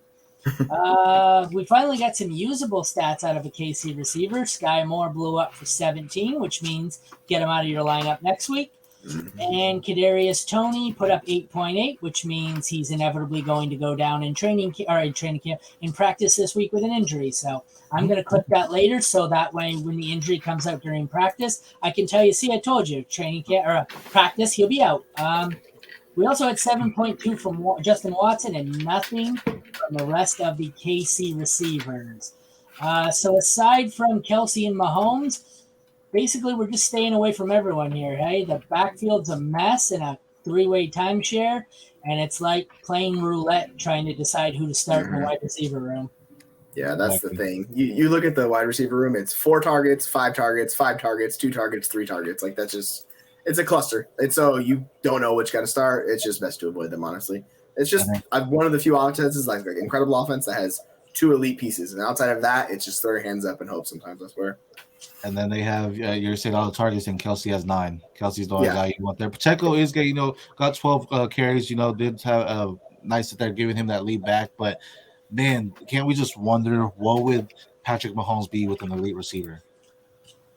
We finally got some usable stats out of a KC receiver. Sky Moore blew up for 17, which means get him out of your lineup next week. And Kadarius Toney put up 8.8, which means he's inevitably going to go down in practice this week with an injury. So I'm going to clip that later, so that way when the injury comes out during practice, I can tell you, see, I told you, practice, he'll be out. We also had 7.2 from Justin Watson and nothing from the rest of the KC receivers. So aside from Kelsey and Mahomes, basically we're just staying away from everyone here. Hey, the backfield's a mess and a 3-way timeshare, and it's like playing roulette trying to decide who to start in the wide receiver room. Yeah, that's the thing. You look at the wide receiver room, it's 4 targets, 5 targets, 5 targets, 2 targets, 3 targets. That's just – it's a cluster. And so you don't know which got to start. It's just best to avoid them, honestly. It's just one of the few offenses, like incredible offense, that has 2 elite pieces. And outside of that, it's just throw your hands up and hope sometimes, I swear. And then they have, you're saying all the targets, and Kelsey has 9. Kelsey's the only guy you want there. Pacheco is getting, got 12 carries, did have nice that they're giving him that lead back. But, man, can't we just wonder what would Patrick Mahomes be with an elite receiver?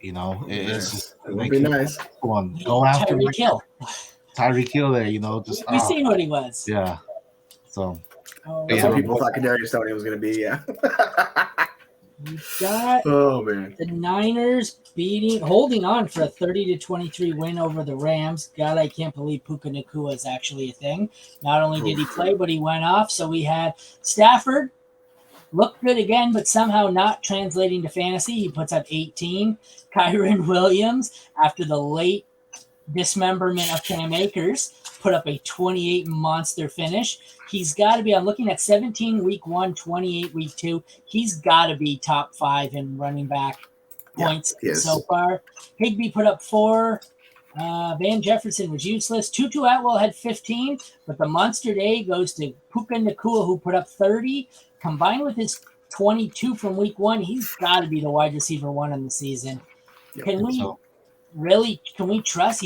It's just it would be nice. Go after Tyreek Hill. Tyreek Hill there, just we've seen what he was. Yeah. So that's what people thought Kadarius Toney was going to be. Yeah. We got the Niners holding on for a 30-23 win over the Rams. God, I can't believe Puka Nacua is actually a thing. Not only did he play, but he went off. So we had Stafford. Looked good again, but somehow not translating to fantasy. He puts up 18. Kyren Williams, after the late dismemberment of Cam Akers, put up a 28 monster finish. He's got to be, I'm looking at 17 week 1, 28 week 2. He's got to be top 5 in running back points so far. Higbee put up 4. Van Jefferson was useless. Tutu Atwell had 15, but the monster day goes to Puka Nacua, who put up 30. Combined with his 22 from week 1, he's got to be the wide receiver 1 in the season. Can we trust?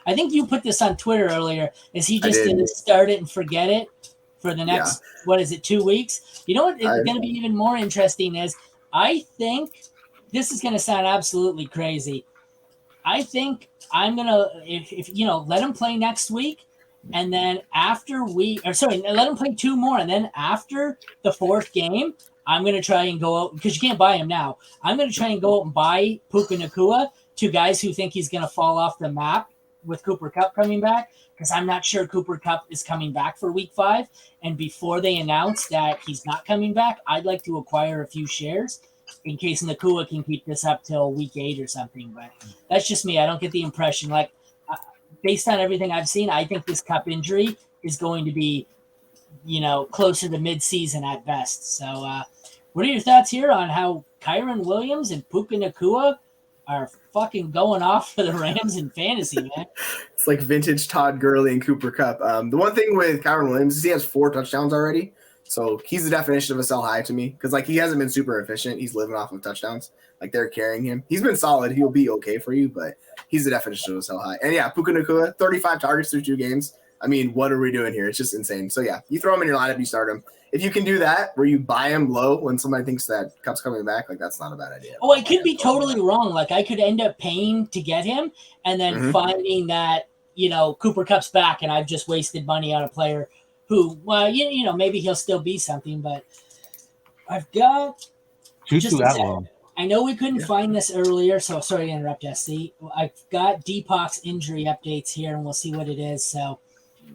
I think you put this on Twitter earlier. Is he just going to start it and forget it for the next, 2 weeks? You know what is going to be even more interesting is I think this is going to sound absolutely crazy. I think I'm going to, if let him play next week. And then let him play 2 more. And then after the 4th game, I'm going to try and go out because you can't buy him now. I'm going to try and go out and buy Puka Nacua to guys who think he's going to fall off the map with Cooper Kupp coming back, because I'm not sure Cooper Kupp is coming back for week 5. And before they announce that he's not coming back, I'd like to acquire a few shares in case Nacua can keep this up till week 8 or something. But that's just me. I don't get the impression based on everything I've seen, I think this Kupp injury is going to be, closer to mid-season at best. So what are your thoughts here on how Kyren Williams and Puka Nacua are fucking going off for the Rams in fantasy, man. It's like vintage Todd Gurley and Cooper Kupp. The one thing with Kyron Williams is he has 4 touchdowns already. So he's the definition of a sell high to me because like he hasn't been super efficient. He's living off of touchdowns. Like they're carrying him. He's been solid. He'll be okay for you, but he's the definition of a sell high. And yeah, Puka Nacua, 35 targets through 2 games. I mean, what are we doing here? It's just insane. So yeah, you throw him in your lineup, you start him. If you can do that, where you buy him low when somebody thinks that Cup's coming back, like that's not a bad idea. Oh, I could be totally wrong. Like I could end up paying to get him and then finding that, Cooper Kupp's back and I've just wasted money on a player who, well, maybe he'll still be something, but I've got Tutu Atwell. I know we couldn't find this earlier, so sorry to interrupt, SC. I've got Deepak's injury updates here, and we'll see what it is. So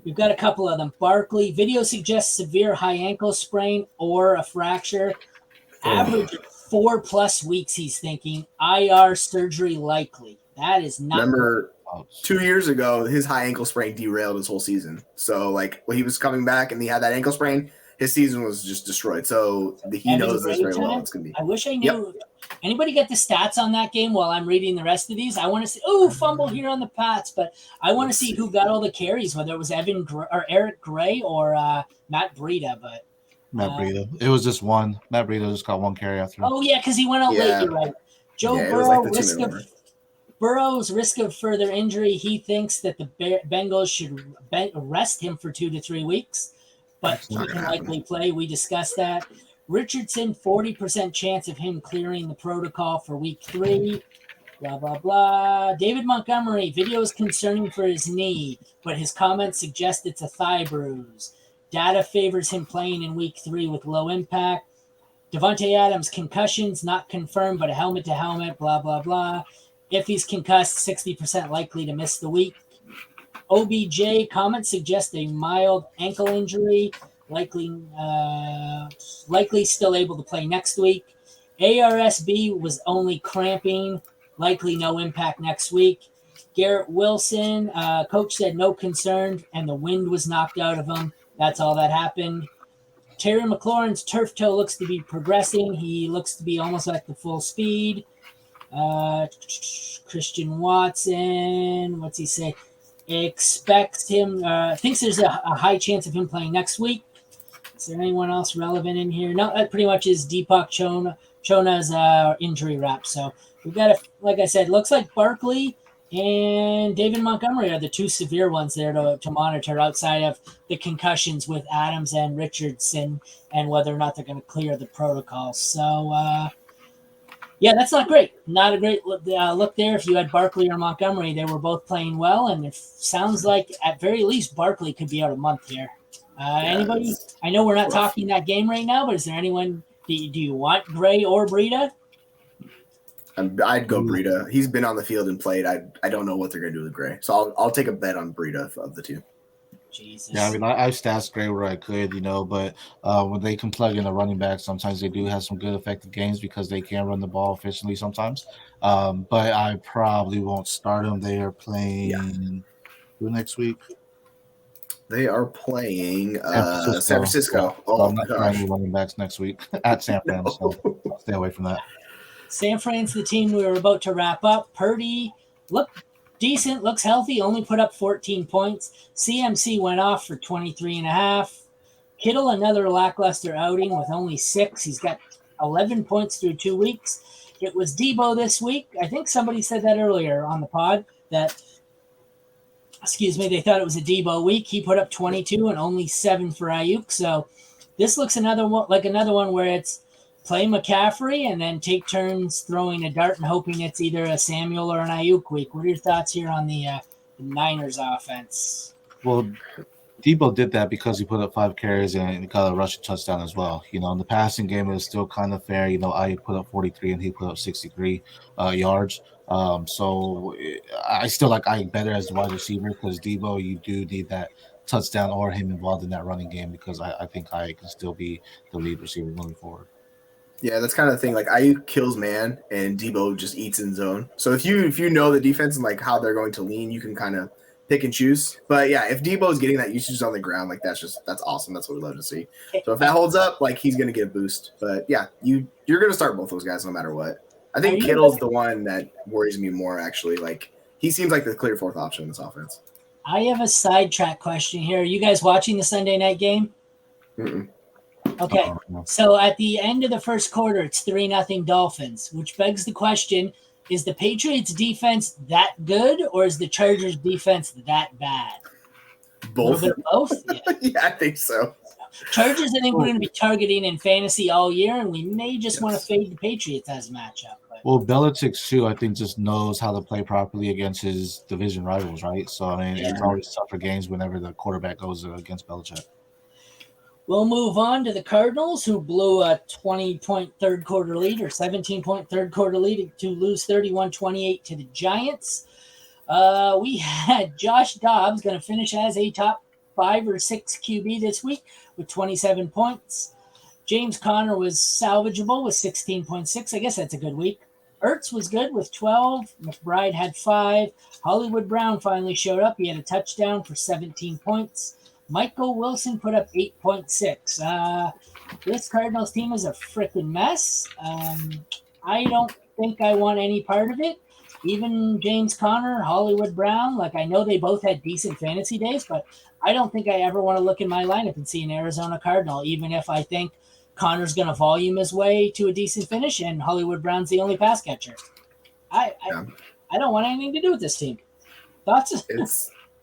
we've got a couple of them. Barkley, video suggests severe high ankle sprain or a fracture. Average 4+ weeks, he's thinking. IR surgery likely. That is not. Remember, 2 years ago, his high ankle sprain derailed his whole season. So, like, when he was coming back and he had that ankle sprain, his season was just destroyed. So he knows this very well. It's going to be. I wish I knew. Yep. Anybody get the stats on that game while I'm reading the rest of these? I want to see. Oh, fumble here on the Pats, but I want to see who got all the carries, whether it was Eric Gray or Matt Breida. But Matt Breida. It was just one. Matt Breida just got one carry after. Oh yeah, because he went out late. You're right. Joe Burrow, Burrow's risk of further injury. He thinks that the Bengals should rest him for 2 to 3 weeks, but he can likely play. We discussed that. Richardson, 40% chance of him clearing the protocol for week 3. Blah, blah, blah. David Montgomery, video is concerning for his knee, but his comments suggest it's a thigh bruise. Data favors him playing in week 3 with low impact. Devontae Adams, concussions not confirmed, but a helmet-to-helmet, blah, blah, blah. If he's concussed, 60% likely to miss the week. OBJ, comments suggest a mild ankle injury. Likely still able to play next week. ARSB was only cramping, likely no impact next week. Garrett Wilson, coach said no concern, and the wind was knocked out of him. That's all that happened. Terry McLaurin's turf toe looks to be progressing. He looks to be almost at the full speed. Christian Watson, what's he say? Expects him, thinks there's a high chance of him playing next week. Is there anyone else relevant in here? No, that pretty much is Deepak Chona's injury wrap. So we've got, like I said, looks like Barkley and David Montgomery are the 2 severe ones there to monitor outside of the concussions with Adams and Richardson and whether or not they're going to clear the protocol. So, yeah, that's not great. Not a great look there. If you had Barkley or Montgomery, they were both playing well, and it sounds like at very least Barkley could be out a month here. Anybody? I know we're not talking that game right now, but is there anyone? Do you want Gray or Breida? I'd go Breida. He's been on the field and played. I don't know what they're going to do with Gray, so I'll take a bet on Breida of the 2. Jesus. Yeah, I mean, I've stats Gray where I could, but when they can plug in a running back, sometimes they do have some good effective games because they can run the ball efficiently sometimes. But I probably won't start them. They are playing who next week? They are playing San Francisco. So I'm not trying any running backs next week at San Fran, so stay away from that. San Fran's the team we were about to wrap up. Purdy looked decent, looks healthy, only put up 14 points. CMC went off for 23.5. Kittle, another lackluster outing with only 6. He's got 11 points through 2 weeks. It was Debo this week. I think somebody said that earlier on the pod that they thought it was a Debo week. He put up 22 and only 7 for Ayuk. So this looks another one where it's play McCaffrey and then take turns throwing a dart and hoping it's either a Samuel or an Ayuk week. What are your thoughts here on the Niners offense? Well, Debo did that because he put up 5 carries and got a rushing touchdown as well. In the passing game, it was still kind of fair. Ayuk put up 43 and he put up 63 yards. So I still like Ayuk better as the wide receiver because Debo, you do need that touchdown or him involved in that running game because I think Ayuk can still be the lead receiver moving forward. Yeah, that's kind of the thing. Like Ayuk kills man and Debo just eats in zone. So if you know the defense and like how they're going to lean, you can kind of pick and choose. But yeah, if Debo is getting that usage on the ground, like that's awesome. That's what we love to see. So if that holds up, like he's gonna get a boost. But yeah, you're gonna start both those guys no matter what. I think Kittle's the one that worries me more, actually. Like, he seems like the clear fourth option in this offense. I have a sidetrack question here. Are you guys watching the Sunday night game? Mm-mm. Okay. So at the end of the first quarter, it's 3-0 Dolphins, which begs the question, is the Patriots defense that good or is the Chargers defense that bad? Both? A little bit of both? Yeah. Yeah, I think so. Chargers, I think we're going to be targeting in fantasy all year, and we may just want to fade the Patriots as a matchup. But. Well, Belichick, too, I think just knows how to play properly against his division rivals, right? So, I mean, it's always tougher games whenever the quarterback goes against Belichick. We'll move on to the Cardinals, who blew a 20-point third quarter lead or 17-point third quarter lead to lose 31-28 to the Giants. We had Josh Dobbs going to finish as a top 5 or 6 QB this week with 27 points. James Conner was salvageable with 16.6. I guess that's a good week. Ertz was good with 12. McBride had 5. Hollywood Brown finally showed up. He had a touchdown for 17 points. Michael Wilson put up 8.6. This Cardinals team is a freaking mess. I don't think I want any part of it. Even James Conner, Hollywood Brown, like I know they both had decent fantasy days, but I don't think I ever want to look in my lineup and see an Arizona Cardinal, even if I think Connor's going to volume his way to a decent finish and Hollywood Brown's the only pass catcher. I don't want anything to do with this team. Thoughts?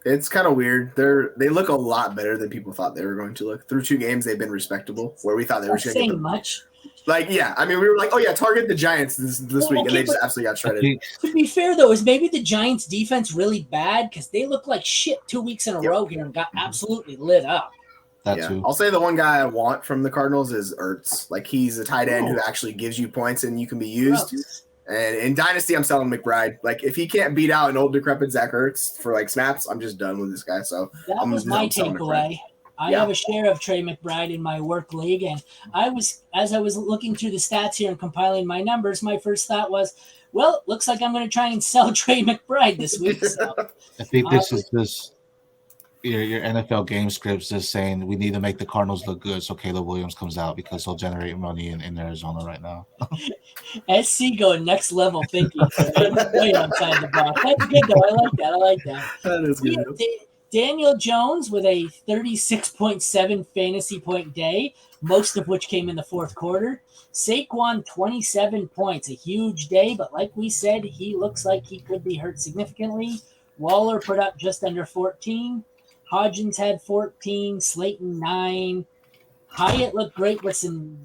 It's kind of weird. They look a lot better than people thought they were going to look. Through 2 games, they've been respectable. Where we thought they were going to get much. Like, yeah, I mean, we were like, oh yeah, target the Giants this week, and they just absolutely got shredded. To be fair, though, is maybe the Giants' defense really bad because they look like shit 2 weeks in a row here and got absolutely lit up. Too. I'll say the one guy I want from the Cardinals is Ertz. Like, he's a tight end who actually gives you points and you can be used. And in Dynasty, I'm selling McBride. Like, if he can't beat out an old decrepit Zach Ertz for like snaps, I'm just done with this guy. So that was my takeaway. I have a share of Trey McBride in my work league, and as I was looking through the stats here and compiling my numbers, my first thought was, well, it looks like I'm going to try and sell Trey McBride this week. So, I think this is just your NFL game scripts just saying we need to make the Cardinals look good so Caleb Williams comes out because he'll generate money in Arizona right now. SC going next level thinking. Way outside the box. That's good, though. I like that. That is good. Daniel Jones with a 36.7 fantasy point day, most of which came in the fourth quarter. Saquon, 27 points, a huge day, but like we said, he looks like he could be hurt significantly. Waller put up just under 14. Hodgins had 14. Slayton, 9. Hyatt looked great with some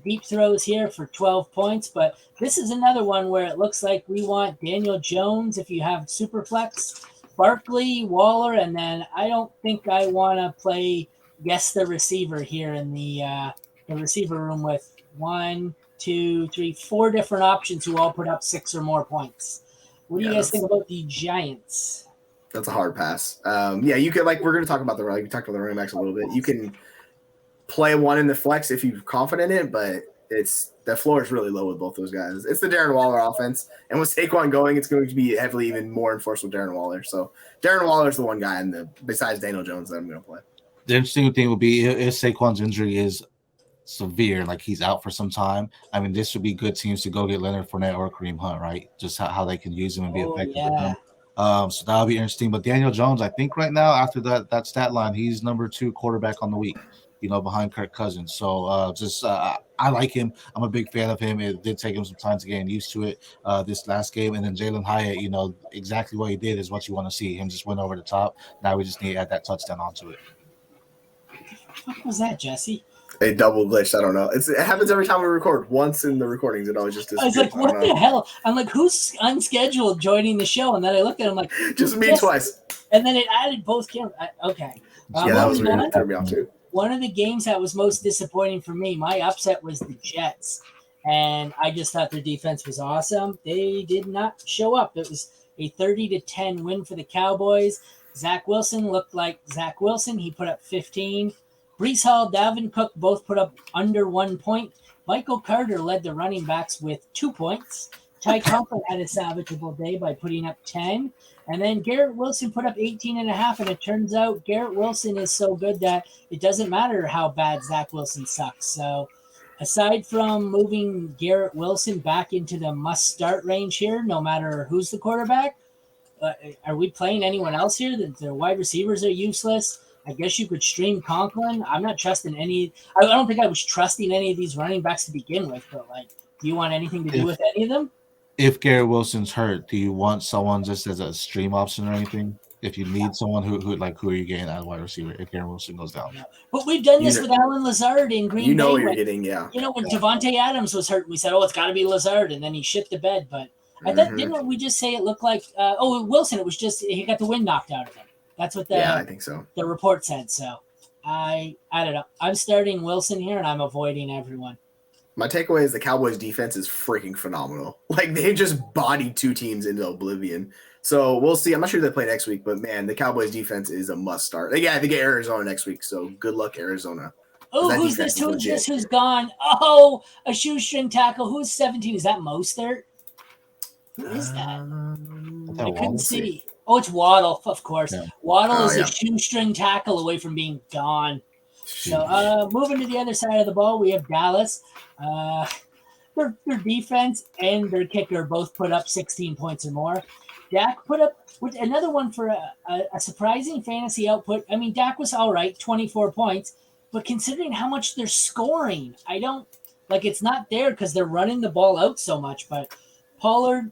deep throws here for 12 points, but this is another one where it looks like we want Daniel Jones if you have Superflex, Barkley, Waller, and then I don't think I want to play guess the receiver here in the receiver room with 1, 2, 3, 4 different options who all put up 6 or more points. What do you guys think about the Giants? That's a hard pass. You could, like, we're going to talk about we talked about the running backs a little bit. You can play one in the flex if you're confident in it, but the floor is really low with both those guys. It's the Darren Waller offense, and with Saquon going, it's going to be heavily even more enforced with Darren Waller. So Darren Waller is the one guy besides Daniel Jones that I'm going to play. The interesting thing would be if Saquon's injury is severe, like he's out for some time. I mean, this would be good teams to go get Leonard Fournette or Kareem Hunt, right? Just how they can use him and be effective with them. So that'll be interesting. But Daniel Jones, I think right now after that stat line, he's number 2 quarterback on the week, behind Kirk Cousins. So I like him. I'm a big fan of him. It did take him some time to get used to it this last game. And then Jalen Hyatt, exactly what he did is what you want to see. Him just went over the top. Now we just need to add that touchdown onto it. What was that, Jesse? A double glitch. I don't know. It happens every time we record. Once in the recordings, it always just disappears. I was like, what the hell? I'm like, who's unscheduled joining the show? And then I looked at him like, just me twice. And then it added both cameras. Okay. That was really threw me off too. One of the games that was most disappointing for me, my upset was the Jets. And I just thought their defense was awesome. They did not show up. It was a 30-10 win for the Cowboys. Zach Wilson looked like Zach Wilson. He put up 15. Breece Hall, Dalvin Cook both put up under 1 point. Michael Carter led the running backs with 2 points. Ty Conklin had a salvageable day by putting up 10. And then Garrett Wilson put up 18.5. And it turns out Garrett Wilson is so good that it doesn't matter how bad Zach Wilson sucks. So aside from moving Garrett Wilson back into the must-start range here, no matter who's the quarterback, are we playing anyone else here? The wide receivers are useless. I guess you could stream Conklin. I'm not trusting any. I don't think I was trusting any of these running backs to begin with. But do you want anything to do with any of them? If Garrett Wilson's hurt, do you want someone just as a stream option or anything? If you need someone who are you getting at wide receiver if Garrett Wilson goes down? No. But we've done this with Alan Lazard in Green Bay. You know what you're getting, yeah. When Devontae Adams was hurt, we said, "Oh, it's got to be Lazard," and then he shit the bed. But I thought, didn't we just say it looked like Wilson? It was just he got the wind knocked out of him. That's what I think so. The report said. So I don't know. I'm starting Wilson here, and I'm avoiding everyone. My takeaway is the Cowboys' defense is freaking phenomenal. Like, they just bodied two teams into oblivion. So we'll see. I'm not sure they play next week, but man, the Cowboys' defense is a must start. Yeah, they get Arizona next week, so good luck, Arizona. Oh, who's this? Who's gone? Oh, a shoestring tackle. Who's 17? Is that Mostert? Who is that? I couldn't see. Oh, it's Waddle, of course. Yeah. Waddle is a shoestring tackle away from being gone. So moving to the other side of the ball, we have Dallas. Their defense and their kicker both put up 16 points or more. Dak put up another one for a surprising fantasy output. I mean, Dak was all right, 24 points, but considering how much they're scoring, I don't it's not there because they're running the ball out so much. But Pollard,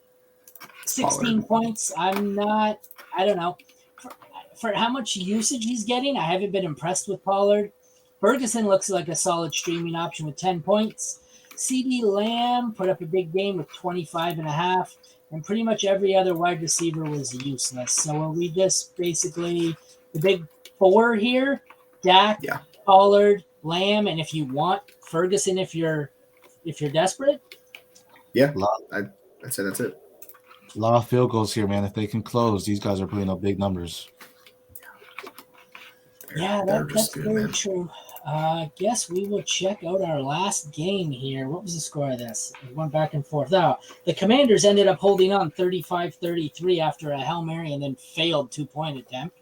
16 points. I don't know. For how much usage he's getting, I haven't been impressed with Pollard. Ferguson looks like a solid streaming option with 10 points. CeeDee Lamb put up a big game with 25.5, and pretty much every other wide receiver was useless. So are we just basically the big four here? Dak, Pollard, Lamb, and if you want Ferguson, if you're desperate. Yeah, I'd say that's it. A lot of field goals here, man. If they can close, these guys are putting up big numbers. Yeah, that's very true. I guess we will check out our last game here. What was the score of this? It went back and forth. Oh, the Commanders ended up holding on 35-33 after a Hail Mary and then failed 2-point attempt.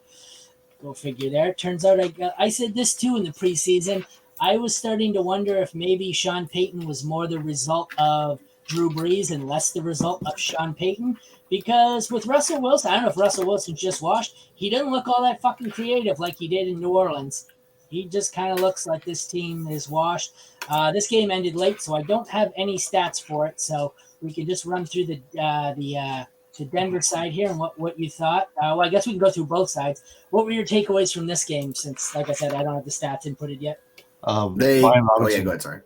Go figure there. Turns out I said this too in the preseason. I was starting to wonder if maybe Sean Payton was more the result of Drew Brees and less the result of Sean Payton. Because with Russell Wilson, I don't know if Russell Wilson's just washed. He doesn't look all that fucking creative like he did in New Orleans. He just kind of looks like this team is washed. This game ended late, so I don't have any stats for it. So we can just run through the Denver side here and what you thought. Well, I guess we can go through both sides. What were your takeaways from this game? Since, like I said, I don't have the stats inputted yet. Brian Robinson. Go ahead, sorry.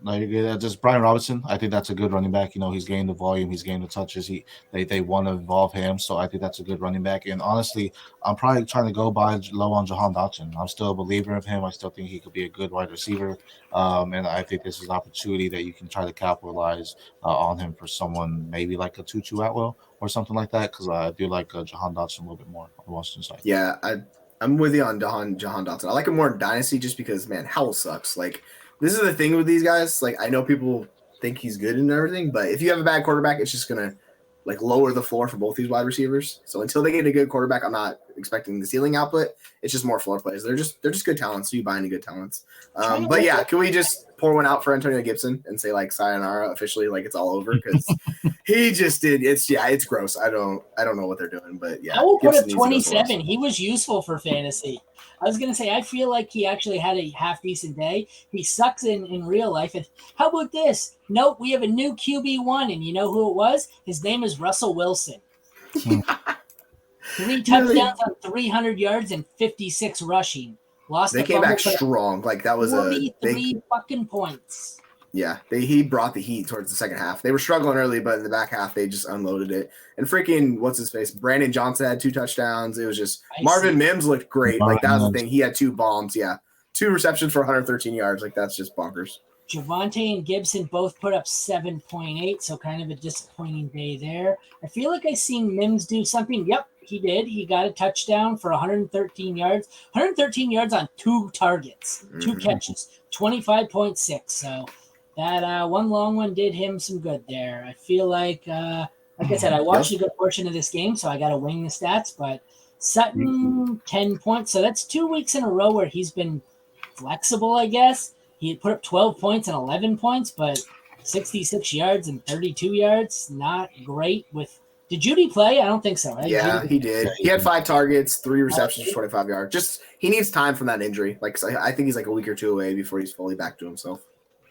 No, you're good. Just Brian Robinson. I think that's a good running back. He's gained the volume. He's gained the touches. They want to involve him, so I think that's a good running back. And honestly, I'm probably trying to go by low on Jahan Dotson. I'm still a believer of him. I still think he could be a good wide receiver. And I think this is an opportunity that you can try to capitalize on him for someone maybe like a Tutu Atwell or something like that, because I do like Jahan Dotson a little bit more on the Washington side. Yeah, I'm with you on Jahan Dotson. I like him more in Dynasty just because, man, Howell sucks. This is the thing with these guys. I know people think he's good and everything, but if you have a bad quarterback, it's just gonna lower the floor for both these wide receivers. So until they get a good quarterback, I'm not expecting the ceiling output. It's just more floor plays. They're just good talents. So you buy into good talents. But yeah, can we just pour one out for Antonio Gibson and say sayonara officially, it's all over, because he just did. It's gross. I don't know what they're doing, but yeah. I will put up 27. He was useful for fantasy. I was going to say, I feel like he actually had a half-decent day. He sucks in real life. And how about this? Nope, we have a new QB1, and you know who it was? His name is Russell Wilson. 3 touchdowns on 300 yards and 56 rushing. They came back strong. That was 43 fucking points. Yeah, he brought the heat towards the second half. They were struggling early, but in the back half, they just unloaded it. And freaking, what's his face? Brandon Johnson had 2 touchdowns. It was just Marvin Mims looked great. That was the thing. He had 2 bombs. Yeah, 2 receptions for 113 yards. That's just bonkers. Javonte and Gibson both put up 7.8, so kind of a disappointing day there. I feel like I seen Mims do something. Yep, he did. He got a touchdown for 113 yards. 113 yards on 2 targets, 2 catches, 25.6. So that one long one did him some good there. I feel like I said, I watched a good portion of this game, so I got to wing the stats. But Sutton, 10 points. So that's 2 weeks in a row where he's been flexible, I guess. He put up 12 points and 11 points, but 66 yards and 32 yards, not great. Did Judy play? I don't think so, right? Yeah, Judy, he did. He had 5 targets, 3 receptions, 25 yards. Just he needs time from that injury. Like I think he's like a week or two away before he's fully back to himself.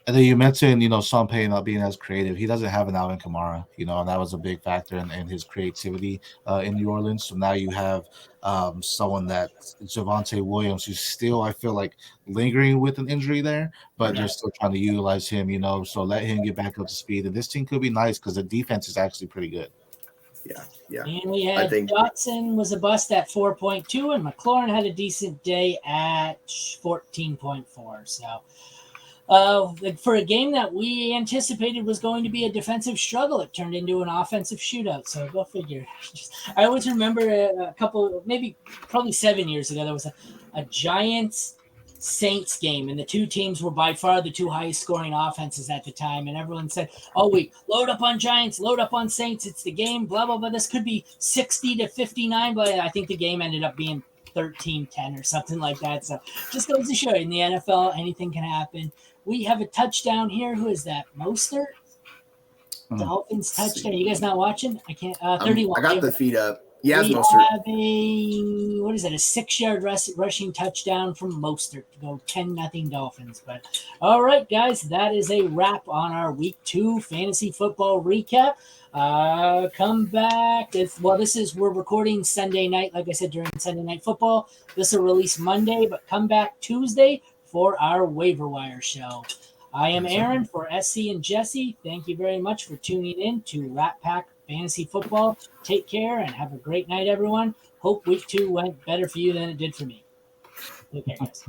And then you mentioned, Sean Payton not being as creative. He doesn't have an Alvin Kamara, and that was a big factor in his creativity in New Orleans. So now you have someone that Javonte Williams, who's still, I feel like, lingering with an injury there, but they're still trying to utilize him, so let him get back up to speed. And this team could be nice because the defense is actually pretty good. Yeah. And we had Dotson was a bust at 4.2, and McLaurin had a decent day at 14.4. So for a game that we anticipated was going to be a defensive struggle, it turned into an offensive shootout. So go figure. I always remember probably 7 years ago, there was a Giants Saints game, and the two teams were by far the two highest scoring offenses at the time, and everyone said, we load up on Giants, load up on Saints, it's the game, blah blah blah, this could be 60-59, but I think the game ended up being 13-10 or something like that. So just goes to show you, in the NFL anything can happen. We have a touchdown here. Who is that? Mostert? Dolphins touchdown. You guys not watching? I can't 31. I got the feed up. Yeah, we Mostert. have a 6-yard rushing touchdown from Mostert to go 10-0 Dolphins. But all right, guys, that is a wrap on our Week 2 fantasy football recap. Come back. We're recording Sunday night, like I said, during Sunday Night Football. This will release Monday, but come back Tuesday for our waiver wire show. I am Aaron for SC and Jesse. Thank you very much for tuning in to Rat Pack Fantasy Football. Take care and have a great night, everyone. Hope Week 2 went better for you than it did for me. Take care, guys.